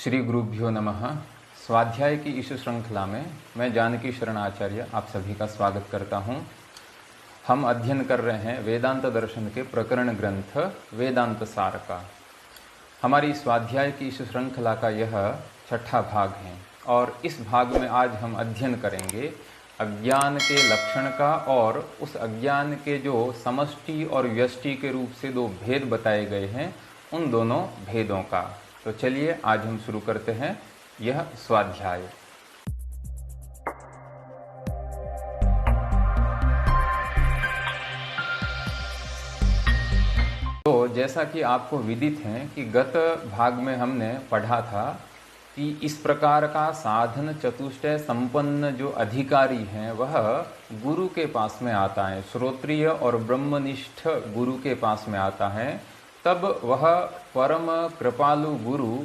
श्री गुरुभ्यो नमः। स्वाध्याय की इस श्रृंखला में मैं जानकी शरण आचार्य आप सभी का स्वागत करता हूँ। हम अध्ययन कर रहे हैं वेदांत दर्शन के प्रकरण ग्रंथ वेदांत सार का। हमारी स्वाध्याय की इस श्रृंखला का यह छठा भाग है और इस भाग में आज हम अध्ययन करेंगे अज्ञान के लक्षण का और उस अज्ञान के जो समष्टि और व्यष्टि के रूप से दो भेद बताए गए हैं उन दोनों भेदों का। तो चलिए आज हम शुरू करते हैं यह स्वाध्याय। तो जैसा कि आपको विदित है कि गत भाग में हमने पढ़ा था कि इस प्रकार का साधन चतुष्टय संपन्न जो अधिकारी हैं वह गुरु के पास में आता है, श्रोत्रिय और ब्रह्मनिष्ठ गुरु के पास में आता है। तब वह परम कृपालु गुरु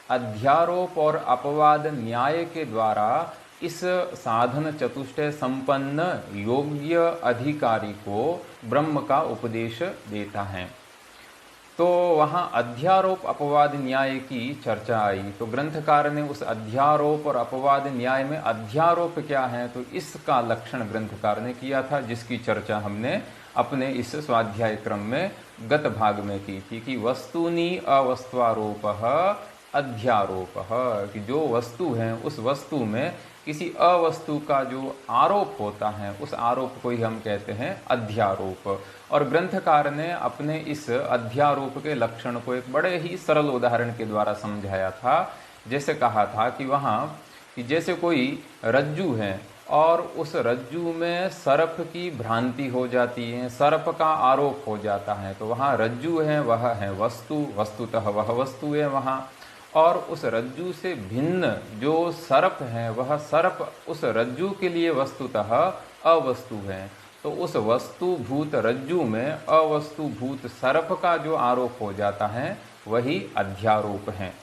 अध्यारोप और अपवाद न्याय के द्वारा इस साधन चतुष्टय संपन्न योग्य अधिकारी को ब्रह्म का उपदेश देता है। तो वहाँ अध्यारोप अपवाद न्याय की चर्चा आई। तो ग्रंथकार ने उस अध्यारोप और अपवाद न्याय में अध्यारोप क्या है तो इसका लक्षण ग्रंथकार ने किया था, जिसकी चर्चा हमने अपने इस स्वाध्याय क्रम में गत भाग में की थी कि वस्तुनि अवस्त्वारोप अध्यारोप, कि जो वस्तु है उस वस्तु में किसी अवस्तु का जो आरोप होता है उस आरोप को ही हम कहते हैं अध्यारोप। और ग्रंथकार ने अपने इस अध्यारोप के लक्षण को एक बड़े ही सरल उदाहरण के द्वारा समझाया था। जैसे कहा था कि वहाँ कि जैसे कोई रज्जू है और उस रज्जू में सर्प की भ्रांति हो जाती है, सर्प का आरोप हो जाता है, तो वहाँ रज्जू है वह है वस्तु, वस्तुतः वह वस्तु है वहाँ, और उस रज्जू से भिन्न जो सर्प है वह सर्प उस रज्जू के लिए वस्तुतः अवस्तु है। तो उस वस्तुभूत रज्जू में अवस्तुभूत सर्प का जो आरोप हो जाता है वही अध्यारोप है।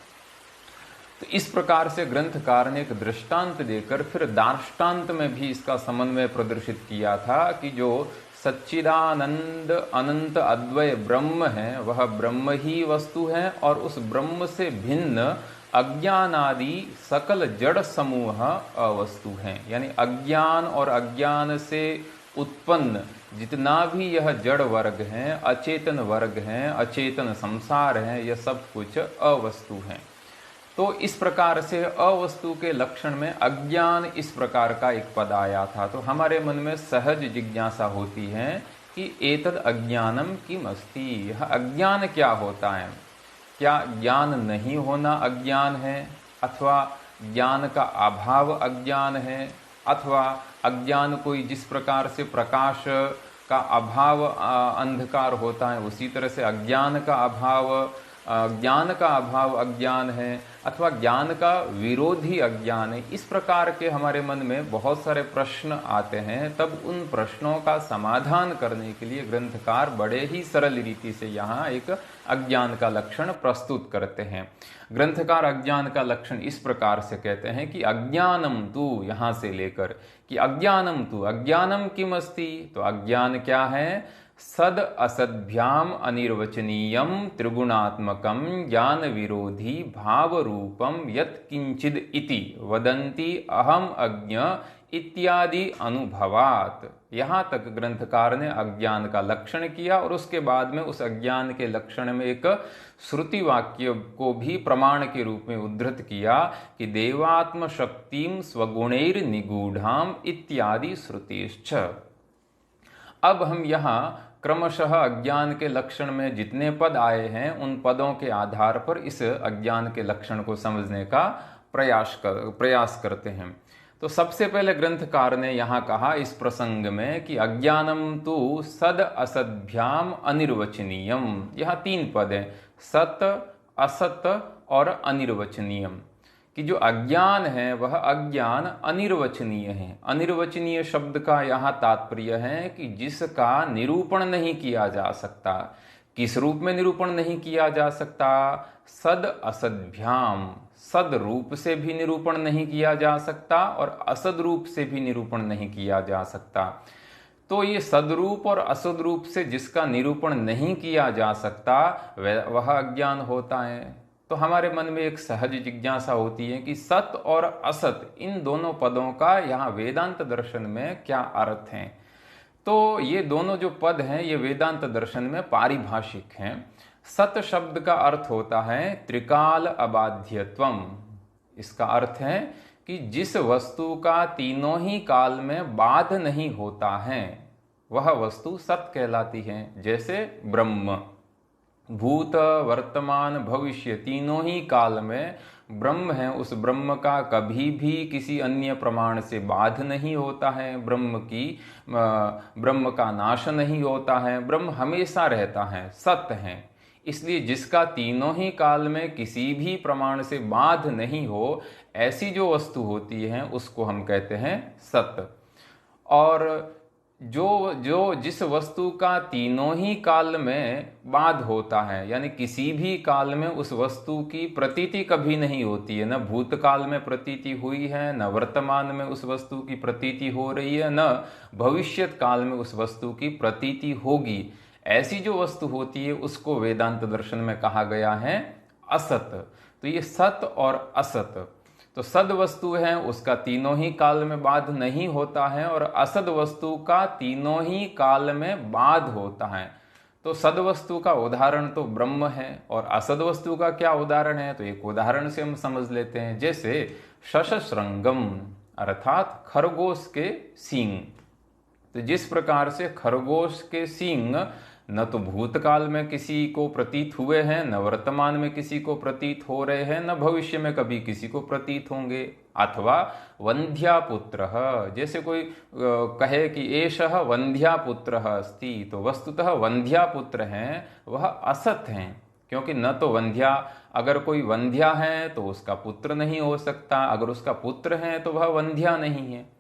तो इस प्रकार से ग्रंथकार ने एक दृष्टांत देकर फिर दार्ष्टान्त में भी इसका समन्वय प्रदर्शित किया था कि जो सच्चिदानंद अनंत अद्वय ब्रह्म है वह ब्रह्म ही वस्तु है और उस ब्रह्म से भिन्न अज्ञान आदि सकल जड़ समूह अवस्तु हैं। यानी अज्ञान और अज्ञान से उत्पन्न जितना भी यह जड़ वर्ग हैं, अचेतन वर्ग हैं, अचेतन संसार है, यह सब कुछ अवस्तु हैं। तो इस प्रकार से अवस्तु के लक्षण में अज्ञान इस प्रकार का एक पद आया था। तो हमारे मन में सहज जिज्ञासा होती है कि एतद अज्ञानम किम अस्ति, यह अज्ञान क्या होता है? क्या ज्ञान नहीं होना अज्ञान है, अथवा ज्ञान का अभाव अज्ञान है, अथवा अज्ञान कोई जिस प्रकार से प्रकाश का अभाव अंधकार होता है उसी तरह से अज्ञान का अभाव ज्ञान का अभाव अज्ञान है, अथवा ज्ञान का विरोधी अज्ञान है। इस प्रकार के हमारे मन में बहुत सारे प्रश्न आते हैं। तब उन प्रश्नों का समाधान करने के लिए ग्रंथकार बड़े ही सरल रीति से यहाँ एक अज्ञान का लक्षण प्रस्तुत करते हैं। ग्रंथकार अज्ञान का लक्षण इस प्रकार से कहते हैं कि अज्ञानम तु, यहाँ से लेकर कि अज्ञानम तु, अज्ञानम किम अस्ति, तो अज्ञान क्या है? सद असद्भ्याम अनिर्वचनीयम त्रिगुणात्मकम ज्ञान विरोधी भाव रूपम यत् किंचिद इति वदंती अहम अज्ञ इत्यादि अनुभवात। यहाँ तक ग्रंथकार ने अज्ञान का लक्षण किया और उसके बाद में उस अज्ञान के लक्षण में एक श्रुति वाक्य को भी प्रमाण के रूप में उद्धृत किया कि देवात्म शक्तिम स्वगुणैर निगूढ़ाम इत्यादि श्रुतिश्च। अब हम यहाँ क्रमशः अज्ञान के लक्षण में जितने पद आए हैं उन पदों के आधार पर इस अज्ञान के लक्षण को समझने का प्रयास करते हैं। तो सबसे पहले ग्रंथकार ने यहाँ कहा इस प्रसंग में कि अज्ञानम तु सद असद्भ्याम अनिर्वचनीयम। यहाँ तीन पद हैं, सत, असत और अनिर्वचनीयम, कि जो अज्ञान है वह अज्ञान अनिर्वचनीय है। अनिर्वचनीय शब्द का यहाँ तात्पर्य है कि जिसका निरूपण नहीं किया जा सकता। किस रूप में निरूपण नहीं किया जा सकता? सद असद्भ्याम, सद रूप से भी निरूपण नहीं किया जा सकता और असद रूप से भी निरूपण नहीं किया जा सकता। तो ये सदरूप और असदरूप से जिसका निरूपण नहीं किया जा सकता वह अज्ञान होता है। तो तो हमारे मन में एक सहज जिज्ञासा होती है कि सत और असत इन दोनों पदों का यहाँ वेदांत दर्शन में क्या अर्थ है। तो ये दोनों जो पद हैं ये वेदांत दर्शन में पारिभाषिक हैं। सत शब्द का अर्थ होता है त्रिकाल अबाध्यत्वम। इसका अर्थ है कि जिस वस्तु का तीनों ही काल में बाध नहीं होता है वह वस्तु सत कहलाती है। जैसे ब्रह्म, भूत वर्तमान भविष्य तीनों ही काल में ब्रह्म है, उस ब्रह्म का कभी भी किसी अन्य प्रमाण से बाध नहीं होता है, ब्रह्म का नाश नहीं होता है, ब्रह्म हमेशा रहता है, सत्य है। इसलिए जिसका तीनों ही काल में किसी भी प्रमाण से बाध नहीं हो, ऐसी जो वस्तु होती है उसको हम कहते हैं सत्य। और जिस वस्तु का तीनों ही काल में बाध होता है, यानी किसी भी काल में उस वस्तु की प्रतीति कभी नहीं होती है, न भूतकाल में प्रतीति हुई है, न वर्तमान में उस वस्तु की प्रतीति हो रही है, न भविष्यत काल में उस वस्तु की प्रतीति होगी, ऐसी जो वस्तु होती है उसको वेदांत दर्शन में कहा गया है असत। तो ये सत और असत, तो सद वस्तु है उसका तीनों ही काल में बाध नहीं होता है और असद वस्तु का तीनों ही काल में बाध होता है। तो सद वस्तु का उदाहरण तो ब्रह्म है और असद वस्तु का क्या उदाहरण है, तो एक उदाहरण से हम समझ लेते हैं। जैसे शशश्रंगम अर्थात खरगोश के सींग। तो जिस प्रकार से खरगोश के सींग न तो भूतकाल में किसी को प्रतीत हुए हैं, न वर्तमान में किसी को प्रतीत हो रहे हैं, न भविष्य में कभी किसी को प्रतीत होंगे। अथवा वंध्यापुत्र, जैसे कोई कहे कि एषः वंध्यापुत्र अस्ति, तो वस्तुतः वंध्यापुत्र हैं वह असत हैं, क्योंकि न तो वंध्या, अगर कोई वंध्या है तो उसका पुत्र नहीं हो सकता, अगर उसका पुत्र है तो वह वंध्या नहीं है,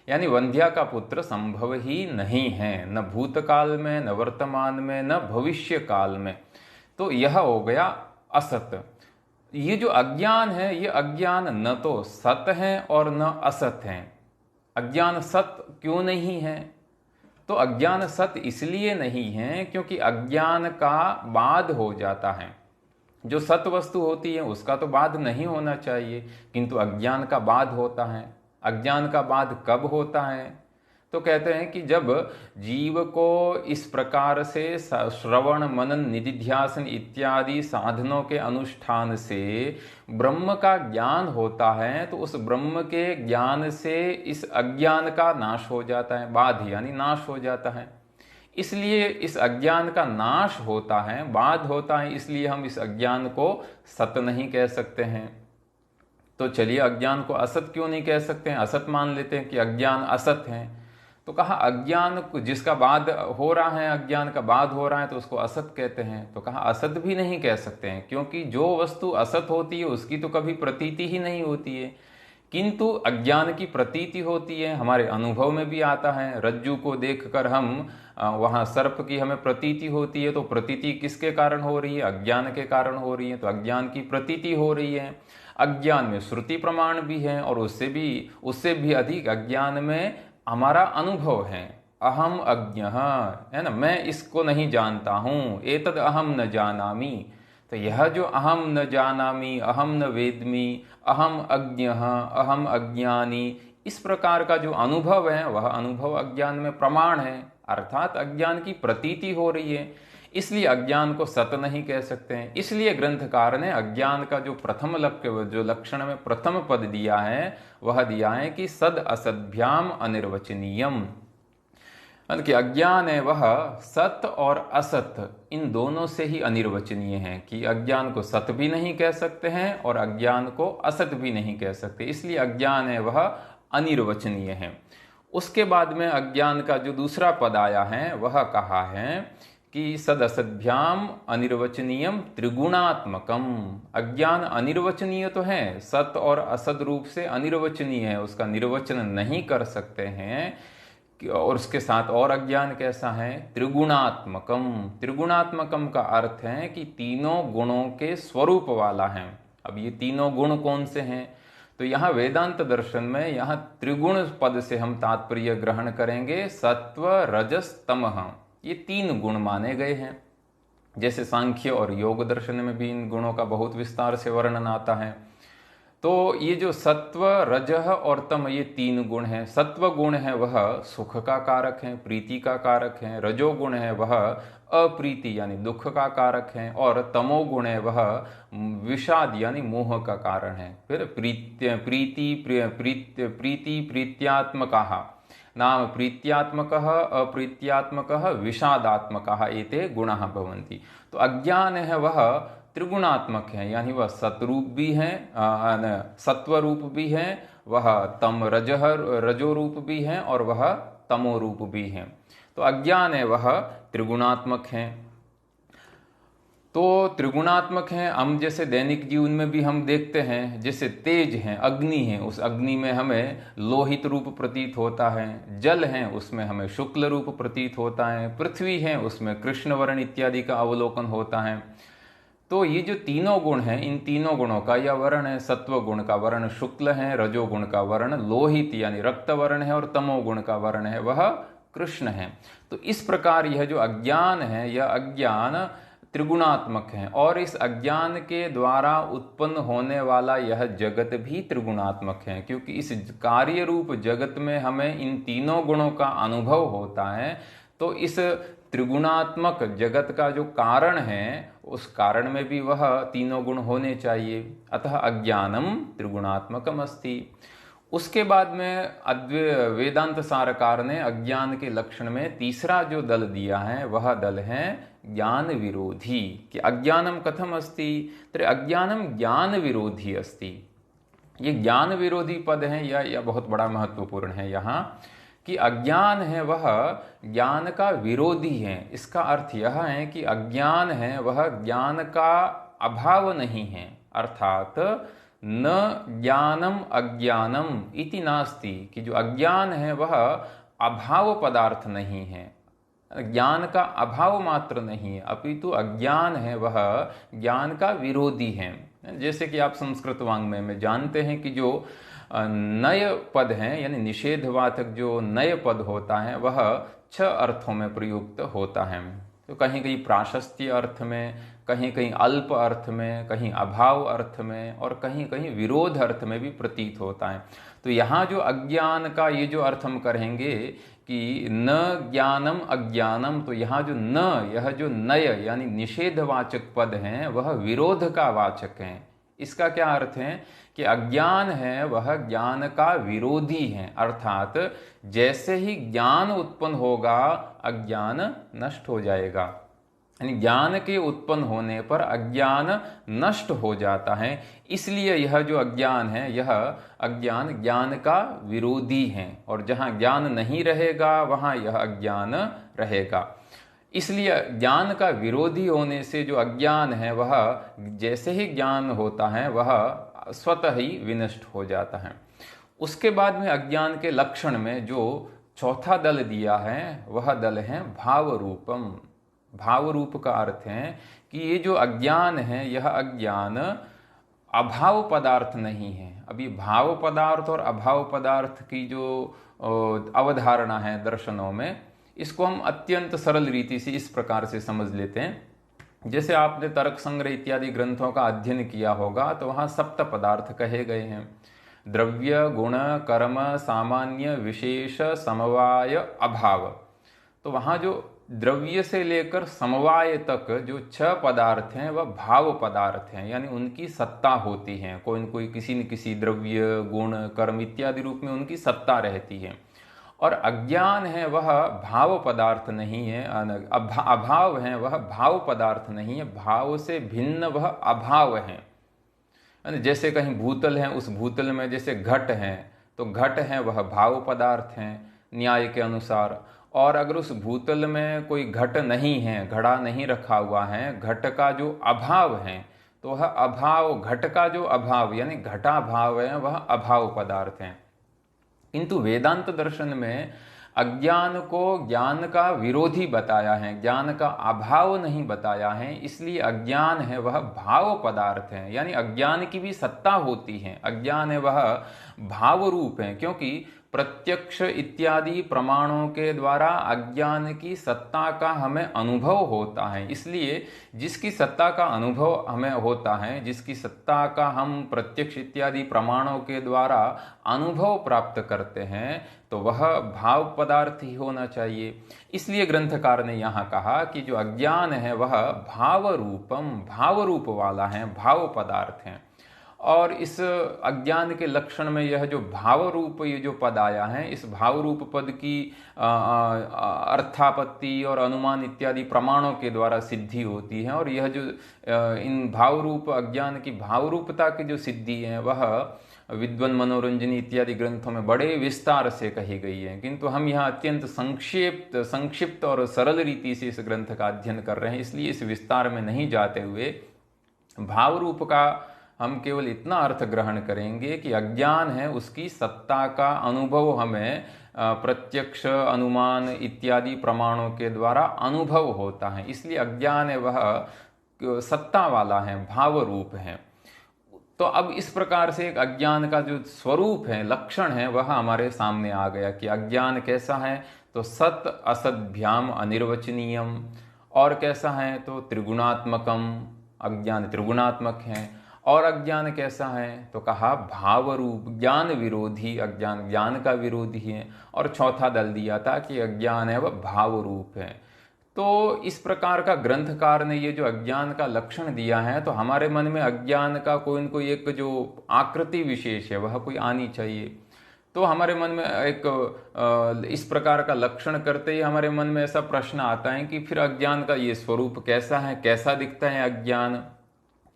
यानी वंध्या का पुत्र संभव ही नहीं है, न भूतकाल में, न वर्तमान में, न भविष्य काल में। तो यह हो गया असत। ये जो अज्ञान है, ये अज्ञान न तो सत है और न असत है। अज्ञान सत क्यों नहीं है? तो अज्ञान सत इसलिए नहीं है क्योंकि अज्ञान का बाध हो जाता है। जो सत वस्तु होती है उसका तो बाध नहीं होना चाहिए, किंतु अज्ञान का बाध होता है। अज्ञान का बाध कब होता है? तो कहते हैं कि जब जीव को इस प्रकार से श्रवण मनन निधिध्यासन इत्यादि साधनों के अनुष्ठान से ब्रह्म का ज्ञान होता है, तो उस ब्रह्म के ज्ञान से इस अज्ञान का नाश हो जाता है, बाध यानी नाश हो जाता है। इसलिए इस अज्ञान का नाश होता है, बाध होता है, इसलिए हम इस अज्ञान को सत नहीं कह सकते हैं। तो चलिए अज्ञान को असत क्यों नहीं कह सकते हैं? असत मान लेते हैं कि अज्ञान असत है। तो कहा अज्ञान जिसका बाध हो रहा है, अज्ञान का बाध हो रहा है, तो उसको असत कहते हैं। तो कहा असत भी नहीं कह सकते हैं, क्योंकि जो वस्तु असत होती है उसकी तो कभी प्रतीति ही नहीं होती है, किंतु अज्ञान की प्रतीति होती है। हमारे अनुभव में भी आता है, रज्जु को देखकर हम वहाँ सर्प की हमें प्रतीति होती है, तो प्रतीति किसके कारण हो रही है? अज्ञान के कारण हो रही है, तो अज्ञान की प्रतीति हो रही है। अज्ञान में श्रुति प्रमाण भी है और उससे भी अधिक अज्ञान में हमारा अनुभव है। अहम अज्ञ है ना, मैं इसको नहीं जानता हूँ, एतद अहम न जानामि। तो यह जो अहम न जानामि, अहम न वेद्मि, अहम अज्ञ, अहम अज्ञानी, इस प्रकार का जो अनुभव है वह अनुभव अज्ञान में प्रमाण है, अर्थात अज्ञान की प्रतीति हो रही है। इसलिए अज्ञान को सत नहीं कह सकते हैं। इसलिए ग्रंथकार ने अज्ञान का जो प्रथम जो लक्षण में प्रथम पद दिया है वह दिया है कि सद असद्भ्याम अनिर्वचनीयम, कि अज्ञान है वह सत और असत इन दोनों से ही अनिर्वचनीय है, कि अज्ञान को सत भी नहीं कह सकते हैं और अज्ञान को असत भी नहीं कह सकते, इसलिए अज्ञान है वह अनिर्वचनीय है। उसके बाद में अज्ञान का जो दूसरा पद आया है वह कहा है कि सदसद्भ्याम अनिर्वचनीयम त्रिगुणात्मकम। अज्ञान अनिर्वचनीय तो है, सत और असद रूप से अनिर्वचनीय है, उसका निर्वचन नहीं कर सकते हैं। और उसके साथ और अज्ञान कैसा है? त्रिगुणात्मकम। त्रिगुणात्मकम का अर्थ है कि तीनों गुणों के स्वरूप वाला है। अब ये तीनों गुण कौन से हैं? तो यहाँ वेदांत दर्शन में यहाँ त्रिगुण पद से हम तात्पर्य ग्रहण करेंगे। सत्व रजस तमः, ये तीन गुण माने गए हैं। जैसे सांख्य और योग दर्शन में भी इन गुणों का बहुत विस्तार से वर्णन आता है। तो ये जो सत्व, रजह और तम, ये तीन गुण हैं। सत्व गुण है वह सुख का कारक है, प्रीति का कारक है। रजोगुण है वह अप्रीति यानी दुख का कारक है। और तमोगुण है वह विषाद यानी मोह का कारण है। फिर प्रीति प्रीत्यात्मकाः नाम प्रीत्यात्मकः अप्रीत्यात्मकः विषादात्मकः एते गुणाः भवन्ति। तो अज्ञान है वह त्रिगुणात्मक है, यानी वह सतरूप भी है, सत्व रूप भी है, वह तम रजो रूप भी है और वह तमो रूप भी है। तो अज्ञान है वह त्रिगुणात्मक है। तो त्रिगुणात्मक है, हम जैसे दैनिक जीवन में भी हम देखते हैं, जैसे तेज है, अग्नि है, उस अग्नि में हमें लोहित रूप प्रतीत होता है। जल है, उसमें हमें शुक्ल रूप प्रतीत होता है। पृथ्वी है, उसमें कृष्ण वर्ण इत्यादि का अवलोकन होता है। तो ये जो तीनों गुण हैं, इन तीनों गुणों का यह वर्ण है, सत्व गुण का वर्ण शुक्ल है, रजोगुण का वर्ण लोहित यानी रक्त वर्ण है, और तमोगुण का वर्ण है वह कृष्ण है। तो इस प्रकार यह जो अज्ञान है, यह अज्ञान त्रिगुणात्मक है, और इस अज्ञान के द्वारा उत्पन्न होने वाला यह जगत भी त्रिगुणात्मक है, क्योंकि इस कार्य रूप जगत में हमें इन तीनों गुणों का अनुभव होता है। तो इस त्रिगुणात्मक जगत का जो कारण है, उस कारण में भी वह तीनों गुण होने चाहिए। अतः अज्ञानम त्रिगुणात्मकम अस्ति। उसके बाद में वेदांत सारकार ने अज्ञान के लक्षण में तीसरा जो दल दिया है, वह दल है ज्ञान विरोधी। कि अज्ञानम कथम अस्ति, तर्हि अज्ञानम ज्ञान विरोधी अस्ति। ये ज्ञान विरोधी पद है, यह बहुत बड़ा महत्वपूर्ण है यहाँ, कि अज्ञान है वह ज्ञान का विरोधी है। इसका अर्थ यह है कि अज्ञान है वह ज्ञान का अभाव नहीं है, अर्थात न ज्ञानम अज्ञानम इति नास्ति, कि जो अज्ञान है वह अभाव पदार्थ नहीं है, ज्ञान का अभाव मात्र नहीं है, अपितु अज्ञान है वह ज्ञान का विरोधी है। जैसे कि आप संस्कृत वाङ्मय में जानते हैं कि जो नय पद हैं, यानी निषेधवाचक जो नय पद होता है, वह 6 अर्थों में प्रयुक्त होता है। तो कहीं कहीं प्राशस्त्य अर्थ में, कहीं कहीं अल्प अर्थ में, कहीं अभाव अर्थ में, और कहीं कहीं विरोध अर्थ में भी प्रतीत होता है। तो यहाँ जो अज्ञान का ये जो अर्थ हम करेंगे कि न ज्ञानम अज्ञानम, तो यहाँ जो न, यह जो नय यानी निषेधवाचक पद हैं, वह विरोध का वाचक हैं। इसका क्या अर्थ है कि अज्ञान है वह ज्ञान का विरोधी है, अर्थात जैसे ही ज्ञान उत्पन्न होगा अज्ञान नष्ट हो जाएगा। यानी ज्ञान के उत्पन्न होने पर अज्ञान नष्ट हो जाता है। इसलिए यह जो अज्ञान है, यह अज्ञान ज्ञान का विरोधी है, और जहाँ ज्ञान नहीं रहेगा वहाँ यह अज्ञान रहेगा। इसलिए ज्ञान का विरोधी होने से जो अज्ञान है वह जैसे ही ज्ञान होता है वह स्वतः ही विनष्ट हो जाता है। उसके बाद में अज्ञान के लक्षण में जो चौथा दल दिया है, वह दल है भाव रूपम। भाव रूप का अर्थ है कि ये जो अज्ञान है, यह अज्ञान अभाव पदार्थ नहीं है। अभी भाव पदार्थ और अभाव पदार्थ की जो अवधारणा है दर्शनों में, इसको हम अत्यंत सरल रीति से इस प्रकार से समझ लेते हैं। जैसे आपने तर्क संग्रह इत्यादि ग्रंथों का अध्ययन किया होगा, तो वहाँ सप्त पदार्थ कहे गए हैं: द्रव्य, गुण, कर्म, सामान्य, विशेष, समवाय, अभाव। तो वहाँ जो द्रव्य से लेकर समवाय तक जो 6 पदार्थ हैं, वह भाव पदार्थ हैं, यानी उनकी सत्ता होती है। कोई न कोई किसी न किसी द्रव्य, गुण, कर्म इत्यादि रूप में उनकी सत्ता रहती है। और अज्ञान है वह भाव पदार्थ नहीं है, अभाव है वह भाव पदार्थ नहीं है, भाव से भिन्न वह अभाव है। जैसे कहीं भूतल है, उस भूतल में जैसे घट है, तो घट है वह भाव पदार्थ है न्याय के अनुसार। और अगर उस भूतल में कोई घट नहीं है, घड़ा नहीं रखा हुआ है, घट का जो अभाव है, तो वह अभाव, घट का जो अभाव यानी घटा भाव है, वह अभाव पदार्थ है। किंतु वेदांत दर्शन में अज्ञान को ज्ञान का विरोधी बताया है, ज्ञान का अभाव नहीं बताया है। इसलिए अज्ञान है वह भाव पदार्थ है, यानी अज्ञान की भी सत्ता होती है। अज्ञान है वह भाव रूप है, क्योंकि प्रत्यक्ष इत्यादि प्रमाणों के द्वारा अज्ञान की सत्ता का हमें अनुभव होता है। इसलिए जिसकी सत्ता का अनुभव हमें होता है, जिसकी सत्ता का हम प्रत्यक्ष इत्यादि प्रमाणों के द्वारा अनुभव प्राप्त करते हैं, तो वह भाव पदार्थ ही होना चाहिए। इसलिए ग्रंथकार ने यहाँ कहा कि जो अज्ञान है वह भाव रूपम, भाव रूप वाला है, भाव पदार्थ है। और इस अज्ञान के लक्षण में यह जो भाव रूप ये जो पद आया है, इस भाव रूप पद की अर्थापत्ति और अनुमान इत्यादि प्रमाणों के द्वारा सिद्धि होती है। और यह जो इन भाव रूप अज्ञान की भाव रूपता की जो सिद्धि है वह विद्वन मनोरंजनी इत्यादि ग्रंथों में बड़े विस्तार से कही गई है, किंतु हम यहाँ अत्यंत संक्षिप्त और सरल रीति से इस ग्रंथ का अध्ययन कर रहे हैं। इसलिए इस विस्तार में नहीं जाते हुए भाव रूप का हम केवल इतना अर्थ ग्रहण करेंगे कि अज्ञान है उसकी सत्ता का अनुभव हमें प्रत्यक्ष अनुमान इत्यादि प्रमाणों के द्वारा अनुभव होता है। इसलिए अज्ञान है वह सत्ता वाला है, भाव रूप है। तो अब इस प्रकार से एक अज्ञान का जो स्वरूप है, लक्षण है, वह हमारे सामने आ गया कि अज्ञान कैसा है, तो सत असद्भ्याम अनिर्वचनीयम। और कैसा है, तो त्रिगुणात्मकम, अज्ञान त्रिगुणात्मक है। और अज्ञान कैसा है, तो कहा भाव रूप, ज्ञान विरोधी, अज्ञान ज्ञान का विरोधी है। और चौथा दल दिया था कि अज्ञान है वह भाव रूप है। तो इस प्रकार का ग्रंथकार ने ये जो अज्ञान का लक्षण दिया है, तो हमारे मन में अज्ञान का कोई न कोई एक जो आकृति विशेष है वह कोई आनी चाहिए। तो हमारे मन में एक इस प्रकार का लक्षण करते ही हमारे मन में ऐसा प्रश्न आता है कि फिर अज्ञान का ये स्वरूप कैसा है, कैसा दिखता है अज्ञान,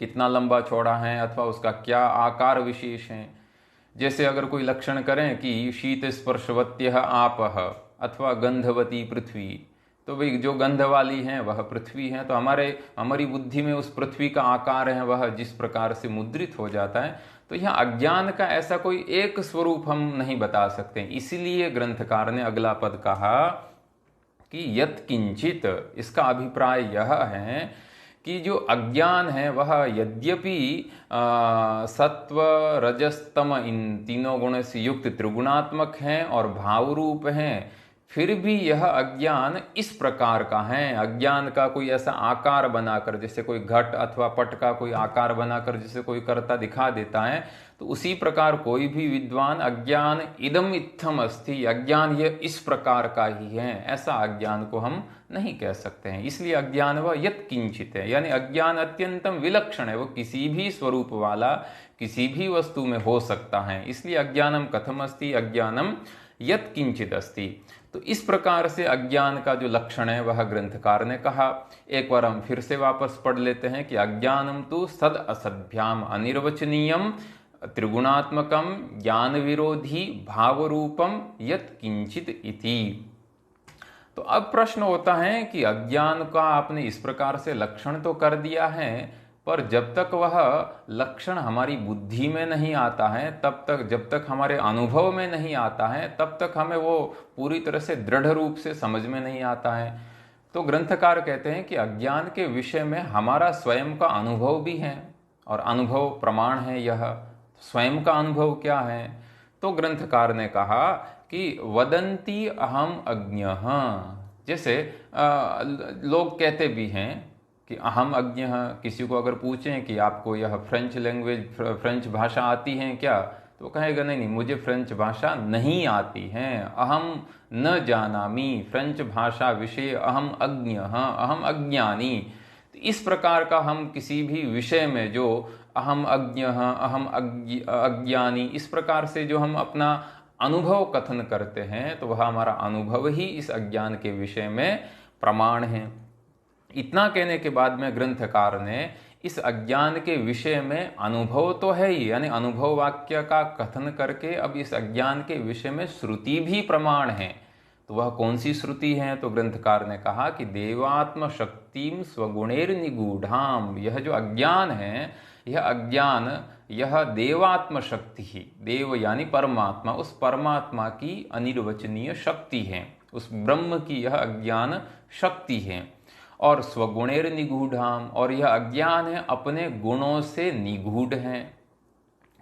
कितना लंबा चौड़ा है, अथवा उसका क्या आकार विशेष है। जैसे अगर कोई लक्षण करें कि शीत स्पर्शवत्यः आपः अथवा गंधवती पृथ्वी, तो भाई जो गंध वाली है वह पृथ्वी है। तो हमारी बुद्धि में उस पृथ्वी का आकार है वह जिस प्रकार से मुद्रित हो जाता है, तो यहाँ अज्ञान का ऐसा कोई एक स्वरूप हम नहीं बता सकते। इसीलिए ग्रंथकार ने अगला पद कहा कि यत् किंचित, इसका अभिप्राय यह है कि जो अज्ञान है वह यद्यपि सत्व रजस्तम इन तीनों गुणों से युक्त त्रिगुणात्मक है और भाव रूप है, फिर भी यह अज्ञान इस प्रकार का है। अज्ञान का कोई ऐसा आकार बनाकर, जैसे कोई घट अथवा पट का कोई आकार बनाकर जैसे कोई कर्ता दिखा देता है, तो उसी प्रकार कोई भी विद्वान अज्ञान इदम इत्थम अस्ति, अज्ञान यह इस प्रकार का ही है, ऐसा अज्ञान को हम नहीं कह सकते हैं। इसलिए अज्ञान वह यत् किंचित है, यानी अज्ञान अत्यंतम विलक्षण है, वो किसी भी स्वरूप वाला किसी भी वस्तु में हो सकता है। इसलिए अज्ञानम कथम अस्ति, अज्ञानम यत् किंचित अस्ति। तो इस प्रकार से अज्ञान का जो लक्षण है वह ग्रंथकार ने कहा। एक बार हम फिर से वापस पढ़ लेते हैं कि अज्ञानम तो सद असद्भ्याम अनिर्वचनीयम त्रिगुणात्मकम ज्ञान विरोधी भाव रूपम यत् किंचित इति। तो अब प्रश्न होता है कि अज्ञान का आपने इस प्रकार से लक्षण तो कर दिया है, पर जब तक वह लक्षण हमारी बुद्धि में नहीं आता है, तब तक, जब तक हमारे अनुभव में नहीं आता है, तब तक हमें वो पूरी तरह से दृढ़ रूप से समझ में नहीं आता है। तो ग्रंथकार कहते हैं कि अज्ञान के विषय में हमारा स्वयं का अनुभव भी है और अनुभव प्रमाण है। यह स्वयं का अनुभव क्या है, तो ग्रंथकार ने कहा कि वदंती अहम अज्ञः। जैसे लोग कहते भी हैं कि अहम अज्ञ, किसी को अगर पूछें कि आपको यह फ्रेंच लैंग्वेज, फ्रेंच भाषा आती है क्या, तो कहेगा नहीं मुझे फ्रेंच भाषा नहीं आती है, अहम न जानामि, फ्रेंच भाषा विषय अहम अज्ञ, अहम अज्ञानी। तो इस प्रकार का हम किसी भी विषय में जो अहम अज्ञ, अहम अज्ञानी, इस प्रकार से जो हम अपना अनुभव कथन करते हैं, तो वह हमारा अनुभव ही इस अज्ञान के विषय में प्रमाण है। इतना कहने के बाद में ग्रंथकार ने इस अज्ञान के विषय में अनुभव तो है ही, यानी अनुभव वाक्य का कथन करके अब इस अज्ञान के विषय में श्रुति भी प्रमाण है। तो वह कौन सी श्रुति है, तो ग्रंथकार ने कहा कि देवात्म शक्तिम स्वगुणेर निगूढ़ाम। यह जो अज्ञान है, यह अज्ञान, यह देवात्म शक्ति ही, देव यानी परमात्मा, उस परमात्मा की अनिर्वचनीय शक्ति है, उस ब्रह्म की यह अज्ञान शक्ति है। और स्वगुणेर निगूढ़ाम, और यह अज्ञान है अपने गुणों से निगूढ़ है।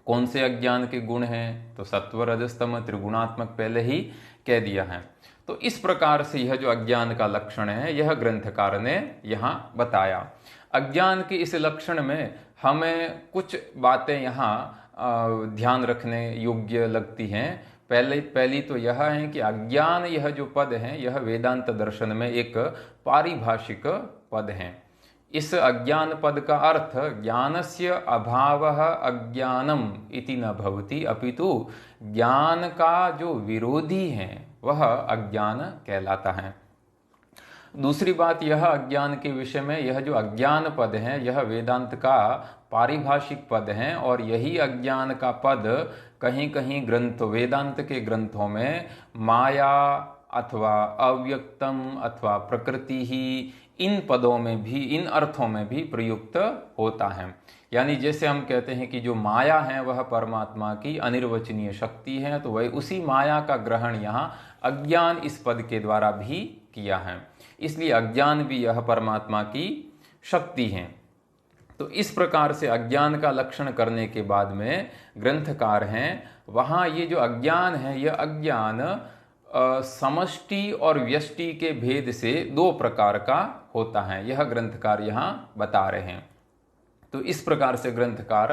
कौन से अज्ञान के गुण हैं, तो सत्व रजस तम त्रिगुणात्मक पहले ही कह दिया है। तो इस प्रकार से यह जो अज्ञान का लक्षण है यह ग्रंथकार ने यहाँ बताया। अज्ञान के इस लक्षण में हमें कुछ बातें यहाँ ध्यान रखने योग्य लगती हैं। पहली तो यह है कि अज्ञान यह जो पद है यह वेदांत दर्शन में एक पारिभाषिक पद है। इस अज्ञान पद का अर्थ ज्ञानस्य अभावः अज्ञानम इति न भवति, अपितु ज्ञान का जो विरोधी है वह अज्ञान कहलाता है। दूसरी बात यह अज्ञान के विषय में, यह जो अज्ञान पद है यह वेदांत का पारिभाषिक पद है और यही अज्ञान का पद कहीं कहीं वेदांत के ग्रंथों में माया अथवा अव्यक्तम अथवा प्रकृति ही, इन पदों में भी, इन अर्थों में भी प्रयुक्त होता है। यानी जैसे हम कहते हैं कि जो माया है वह परमात्मा की अनिर्वचनीय शक्ति है, तो वही उसी माया का ग्रहण यहाँ अज्ञान इस पद के द्वारा भी किया है। इसलिए अज्ञान भी यह परमात्मा की शक्ति है। तो इस प्रकार से अज्ञान का लक्षण करने के बाद में ग्रंथकार हैं वहाँ ये जो अज्ञान है यह अज्ञान समष्टि और व्यष्टि के भेद से दो प्रकार का होता है, यह ग्रंथकार यहाँ बता रहे हैं। तो इस प्रकार से ग्रंथकार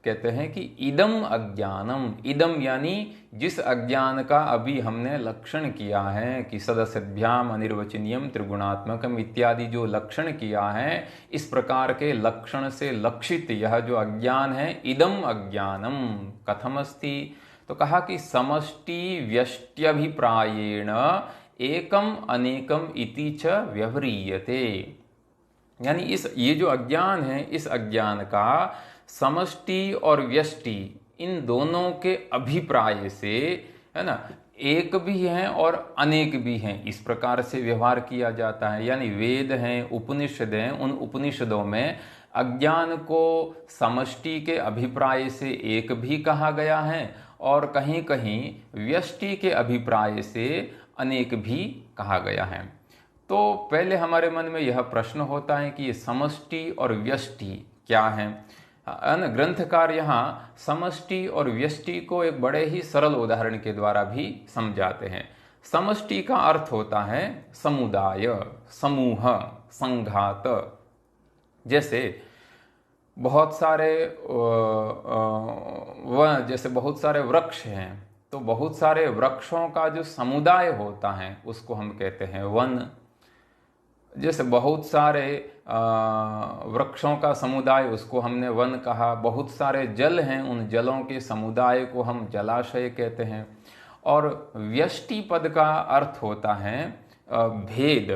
कहते हैं कि इदम अज्ञानम, इदम यानी जिस अज्ञान का अभी हमने लक्षण किया है कि सदसद्भ्याम अनिर्वचनीयम त्रिगुणात्मकम इत्यादि जो लक्षण किया है, इस प्रकार के लक्षण से लक्षित यह जो अज्ञान है इदम अज्ञानम कथम अस्ति, तो कहा कि समष्टि व्यष्ट्यभिप्रायेण एकम अनेकम इति च व्यवह्रियते। यानी ये जो अज्ञान है इस अज्ञान का समष्टि और व्यष्टि इन दोनों के अभिप्राय से, है ना, एक भी हैं और अनेक भी हैं, इस प्रकार से व्यवहार किया जाता है। यानी वेद हैं, उपनिषद हैं, उन उपनिषदों में अज्ञान को समष्टि के अभिप्राय से एक भी कहा गया है और कहीं कहीं व्यष्टि के अभिप्राय से अनेक भी कहा गया है। तो पहले हमारे मन में यह प्रश्न होता है कि ये समष्टि और व्यष्टि क्या है। ग्रंथकार यहाँ समष्टि और व्यष्टि को एक बड़े ही सरल उदाहरण के द्वारा भी समझाते हैं। समष्टि का अर्थ होता है समुदाय, समूह, संघात। जैसे बहुत सारे वृक्ष हैं, तो बहुत सारे वृक्षों का जो समुदाय होता है उसको हम कहते हैं वन। जैसे बहुत सारे वृक्षों का समुदाय उसको हमने वन कहा। बहुत सारे जल हैं, उन जलों के समुदाय को हम जलाशय कहते हैं। और व्यष्टि पद का अर्थ होता है भेद,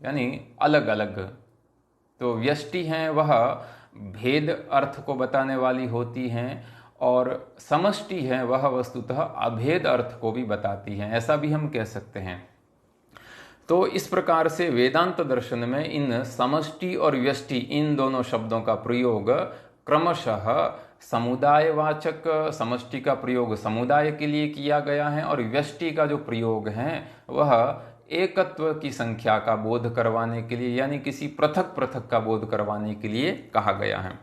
यानी अलग अलग। तो व्यष्टि हैं वह भेद अर्थ को बताने वाली होती हैं और समष्टि है वह वस्तुतः अभेद अर्थ को भी बताती है, ऐसा भी हम कह सकते हैं। तो इस प्रकार से वेदांत दर्शन में इन समष्टि और व्यष्टि इन दोनों शब्दों का प्रयोग क्रमशः समुदायवाचक, समष्टि का प्रयोग समुदाय के लिए किया गया है और व्यष्टि का जो प्रयोग है वह एकत्व की संख्या का बोध करवाने के लिए, यानी किसी पृथक पृथक का बोध करवाने के लिए कहा गया है।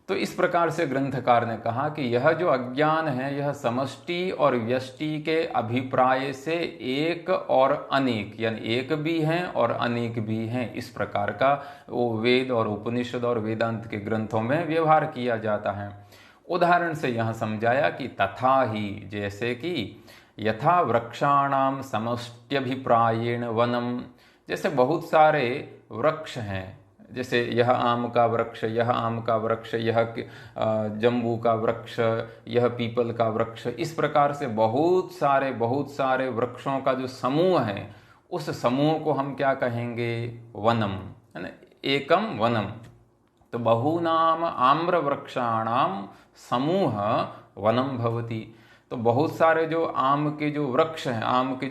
तो इस प्रकार से ग्रंथकार ने कहा कि यह जो अज्ञान है यह समष्टि और व्यष्टि के अभिप्राय से एक और अनेक, यानी एक भी हैं और अनेक भी हैं, इस प्रकार का वो वेद और उपनिषद और वेदांत के ग्रंथों में व्यवहार किया जाता है। उदाहरण से यह समझाया कि तथा ही, जैसे कि यथा वृक्षाणाम समष्ट्यभिप्रायेण वनम, जैसे बहुत सारे वृक्ष हैं, जैसे यह आम का वृक्ष, यह आम का वृक्ष, यह जम्बू का वृक्ष, यह पीपल का वृक्ष, इस प्रकार से बहुत सारे वृक्षों का जो समूह है उस समूह को हम क्या कहेंगे, वनम, है ना, एकम वनम। तो बहूनाम आम्र वृक्षाणाम समूह वनम भवति। तो बहुत सारे जो आम के जो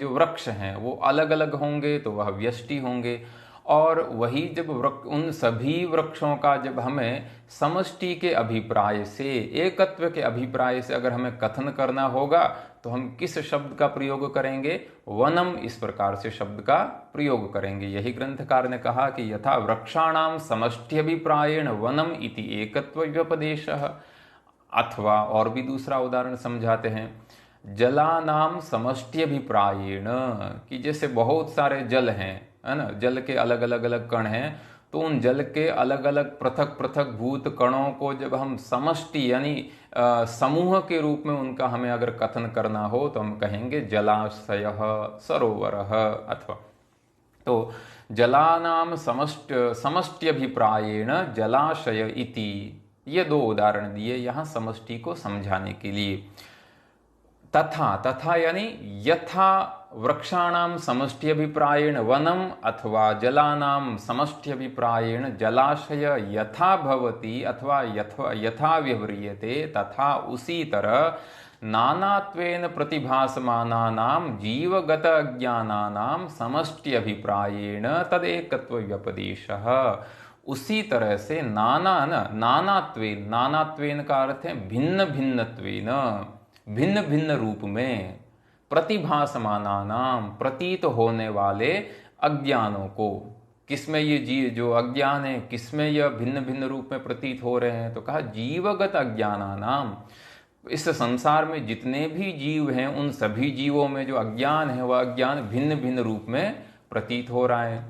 वृक्ष हैं वो अलग अलग होंगे तो वह व्यष्टि होंगे। और वही जब उन सभी वृक्षों का जब हमें समष्टि के अभिप्राय से, एकत्व के अभिप्राय से अगर हमें कथन करना होगा तो हम किस शब्द का प्रयोग करेंगे, वनम, इस प्रकार से शब्द का प्रयोग करेंगे। यही ग्रंथकार ने कहा कि यथा वृक्षाणाम समष्ट्यभिप्रायेण वनम इति एकत्व व्यपदेशः। अथवा और भी दूसरा उदाहरण समझाते हैं, जलानाम समष्ट्यभिप्रायेण, कि जैसे बहुत सारे जल हैं, है ना, जल के अलग अलग अलग कण हैं, तो उन जल के अलग अलग पृथक पृथक भूत कणों को जब हम समष्टि यानी समूह के रूप में उनका हमें अगर कथन करना हो तो हम कहेंगे जलाशय सरोवर अथवा। तो जलानाम समष्ट्यभिप्रायेण जलाशय इति, ये दो उदाहरण दिए यहाँ समष्टि को समझाने के लिए। तथा, तथा यानी यथा वृक्षाणाम समष्ट्यभिप्रायेण वनम अथवा जलानाम समष्ट्यभिप्रायेण जलाशय यथा भवति अथवा यथा व्यवह्रियते, तथा उसी तरह नानात्वेन प्रतिभासमानानाम जीवगत अज्ञानानाम समष्ट्यभिप्रायेण तदेकत्व व्यपदेशः। उसी तरह से नानात्वेन, नानात्वेन का अर्थ है भिन्न भिन्नत्वेन, भिन्न भिन्न रूप में, प्रतिभासमानानाम प्रतीत होने वाले अज्ञानों को, किसमें ये जीव जो अज्ञान है किसमें यह भिन्न भिन्न रूप में प्रतीत हो रहे हैं, तो कहा जीवगत अज्ञानानाम, इस संसार में जितने भी जीव हैं उन सभी जीवों में जो अज्ञान है वह अज्ञान भिन्न भिन्न रूप में प्रतीत हो रहा है।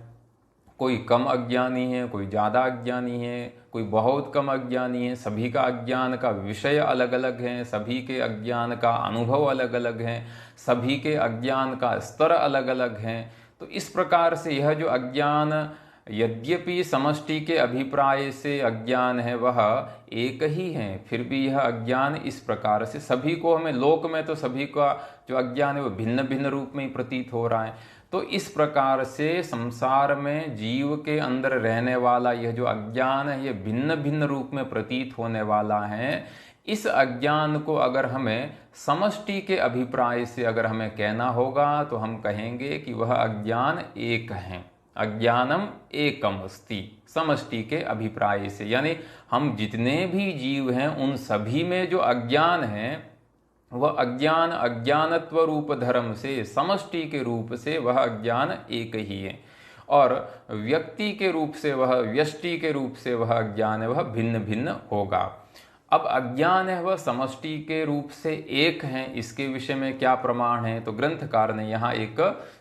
कोई कम अज्ञानी है, कोई ज़्यादा अज्ञानी है, कोई बहुत कम अज्ञानी है, सभी का अज्ञान का विषय अलग अलग है, सभी के अज्ञान का अनुभव अलग अलग है, सभी के अज्ञान का स्तर अलग अलग है। तो इस प्रकार से यह जो अज्ञान यद्यपि समष्टि के अभिप्राय से अज्ञान है वह एक ही है, फिर भी यह अज्ञान इस प्रकार से सभी को, हमें लोक में तो सभी का जो अज्ञान है वह भिन्न भिन्न रूप में ही प्रतीत हो रहा है। तो इस प्रकार से संसार में जीव के अंदर रहने वाला यह जो अज्ञान है ये भिन्न भिन्न रूप में प्रतीत होने वाला है। इस अज्ञान को अगर हमें समष्टि के अभिप्राय से अगर हमें कहना होगा तो हम कहेंगे कि वह अज्ञान एक है, अज्ञानम एकम अस्ति, समष्टि के अभिप्राय से, यानी हम जितने भी जीव हैं उन सभी में जो अज्ञान है वह अज्ञान अज्ञानत्व रूप धर्म से, समष्टि के रूप से वह अज्ञान एक ही है, और व्यक्ति के रूप से वह, व्यष्टि के रूप से वह अज्ञान है वह भिन्न भिन्न होगा। अब अज्ञान है वह समष्टि के रूप से एक है, इसके विषय में क्या प्रमाण है, तो ग्रंथकार ने यहाँ एक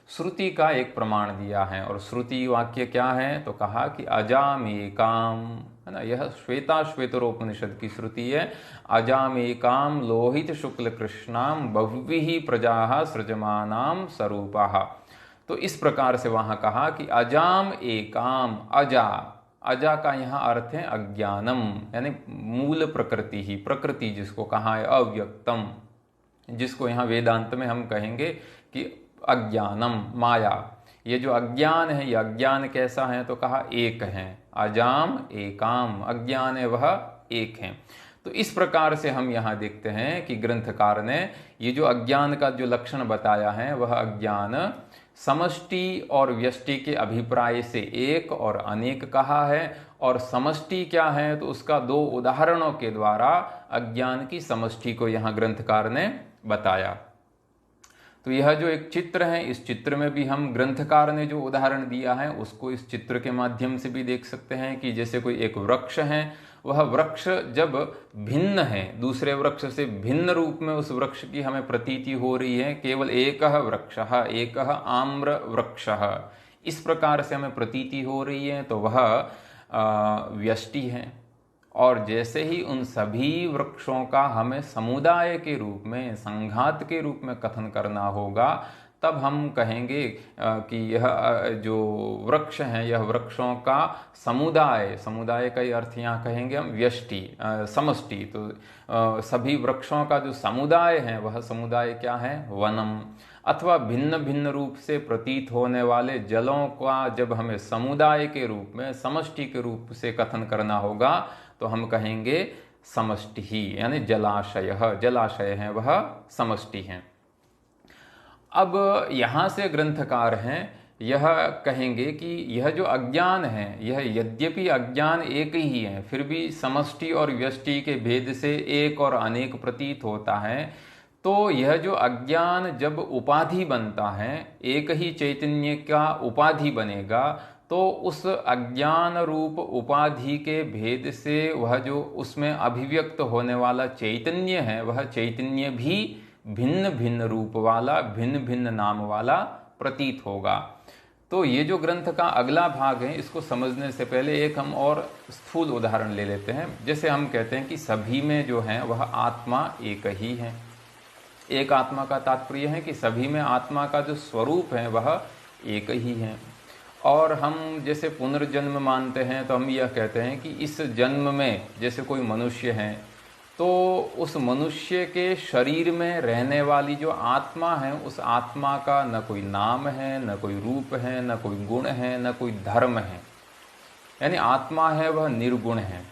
श्रुति का एक प्रमाण दिया है। और श्रुति वाक्य क्या है, तो कहा कि अजामेकाम, है ना, यह श्वेताश्वेतरोपनिषद की श्रुति है। अजामेकाम लोहित शुक्ल कृष्णाम बहुविः प्रजा सृजमानाम स्वरूपाः। तो इस प्रकार से वहाँ कहा कि अजाम एकाम, अजा का यहाँ अर्थ है अज्ञानम, यानी मूल प्रकृति ही, प्रकृति जिसको कहा है अव्यक्तम, जिसको यहाँ वेदांत में हम कहेंगे कि अज्ञानम, माया। ये जो अज्ञान है, ये अज्ञान कैसा है, तो कहा एक है, अजाम एकाम, अज्ञान है वह एक है। तो इस प्रकार से हम यहाँ देखते हैं कि ग्रंथकार ने ये जो अज्ञान का जो लक्षण बताया है वह अज्ञान समष्टि और व्यष्टि के अभिप्राय से एक और अनेक कहा है। और समष्टि क्या है, तो उसका दो उदाहरणों के द्वारा अज्ञान की समष्टि को यहाँ ग्रंथकार ने बताया। तो यह जो एक चित्र है, इस चित्र में भी हम ग्रंथकार ने जो उदाहरण दिया है उसको इस चित्र के माध्यम से भी देख सकते हैं कि जैसे कोई एक वृक्ष है, वह वृक्ष जब भिन्न है, दूसरे वृक्ष से भिन्न रूप में उस वृक्ष की हमें प्रतीति हो रही है, केवल एकः वृक्षः, एकः आम्र वृक्षः, इस प्रकार से हमें प्रतीति हो रही है, तो वह व्यष्टि है। और जैसे ही उन सभी वृक्षों का हमें समुदाय के रूप में, संघात के रूप में कथन करना होगा, तब हम कहेंगे कि यह जो वृक्ष हैं यह वृक्षों का समुदाय, समुदाय का ही अर्थ यहाँ कहेंगे हम व्यष्टि, समष्टि। तो सभी वृक्षों का जो समुदाय है वह समुदाय क्या है, वनम। अथवा भिन्न भिन्न रूप से प्रतीत होने वाले जलों का जब हमें समुदाय के रूप में, समष्टि के रूप से कथन करना होगा तो हम कहेंगे समष्टि ही, यानी जलाशय, जलाशय है वह समष्टि है। अब यहाँ से ग्रंथकार हैं यह कहेंगे कि यह जो अज्ञान है यह यद्यपि अज्ञान एक ही है, फिर भी समष्टि और व्यष्टि के भेद से एक और अनेक प्रतीत होता है। तो यह जो अज्ञान जब उपाधि बनता है, एक ही चैतन्य का उपाधि बनेगा, तो उस अज्ञान रूप उपाधि के भेद से वह जो उसमें अभिव्यक्त होने वाला चैतन्य है, वह चैतन्य भी भिन्न भिन्न रूप वाला, भिन्न भिन्न नाम वाला प्रतीत होगा। तो ये जो ग्रंथ का अगला भाग है, इसको समझने से पहले एक हम और स्थूल उदाहरण ले लेते हैं। जैसे हम कहते हैं कि सभी में जो है वह आत्मा एक ही है। एक आत्मा का तात्पर्य है कि सभी में आत्मा का जो स्वरूप है वह एक ही है। और हम जैसे पुनर्जन्म मानते हैं तो हम यह कहते हैं कि इस जन्म में जैसे कोई मनुष्य है तो उस मनुष्य के शरीर में रहने वाली जो आत्मा है, उस आत्मा का न कोई नाम है, न कोई रूप है, न कोई गुण है, न कोई धर्म है, यानी आत्मा है वह निर्गुण है।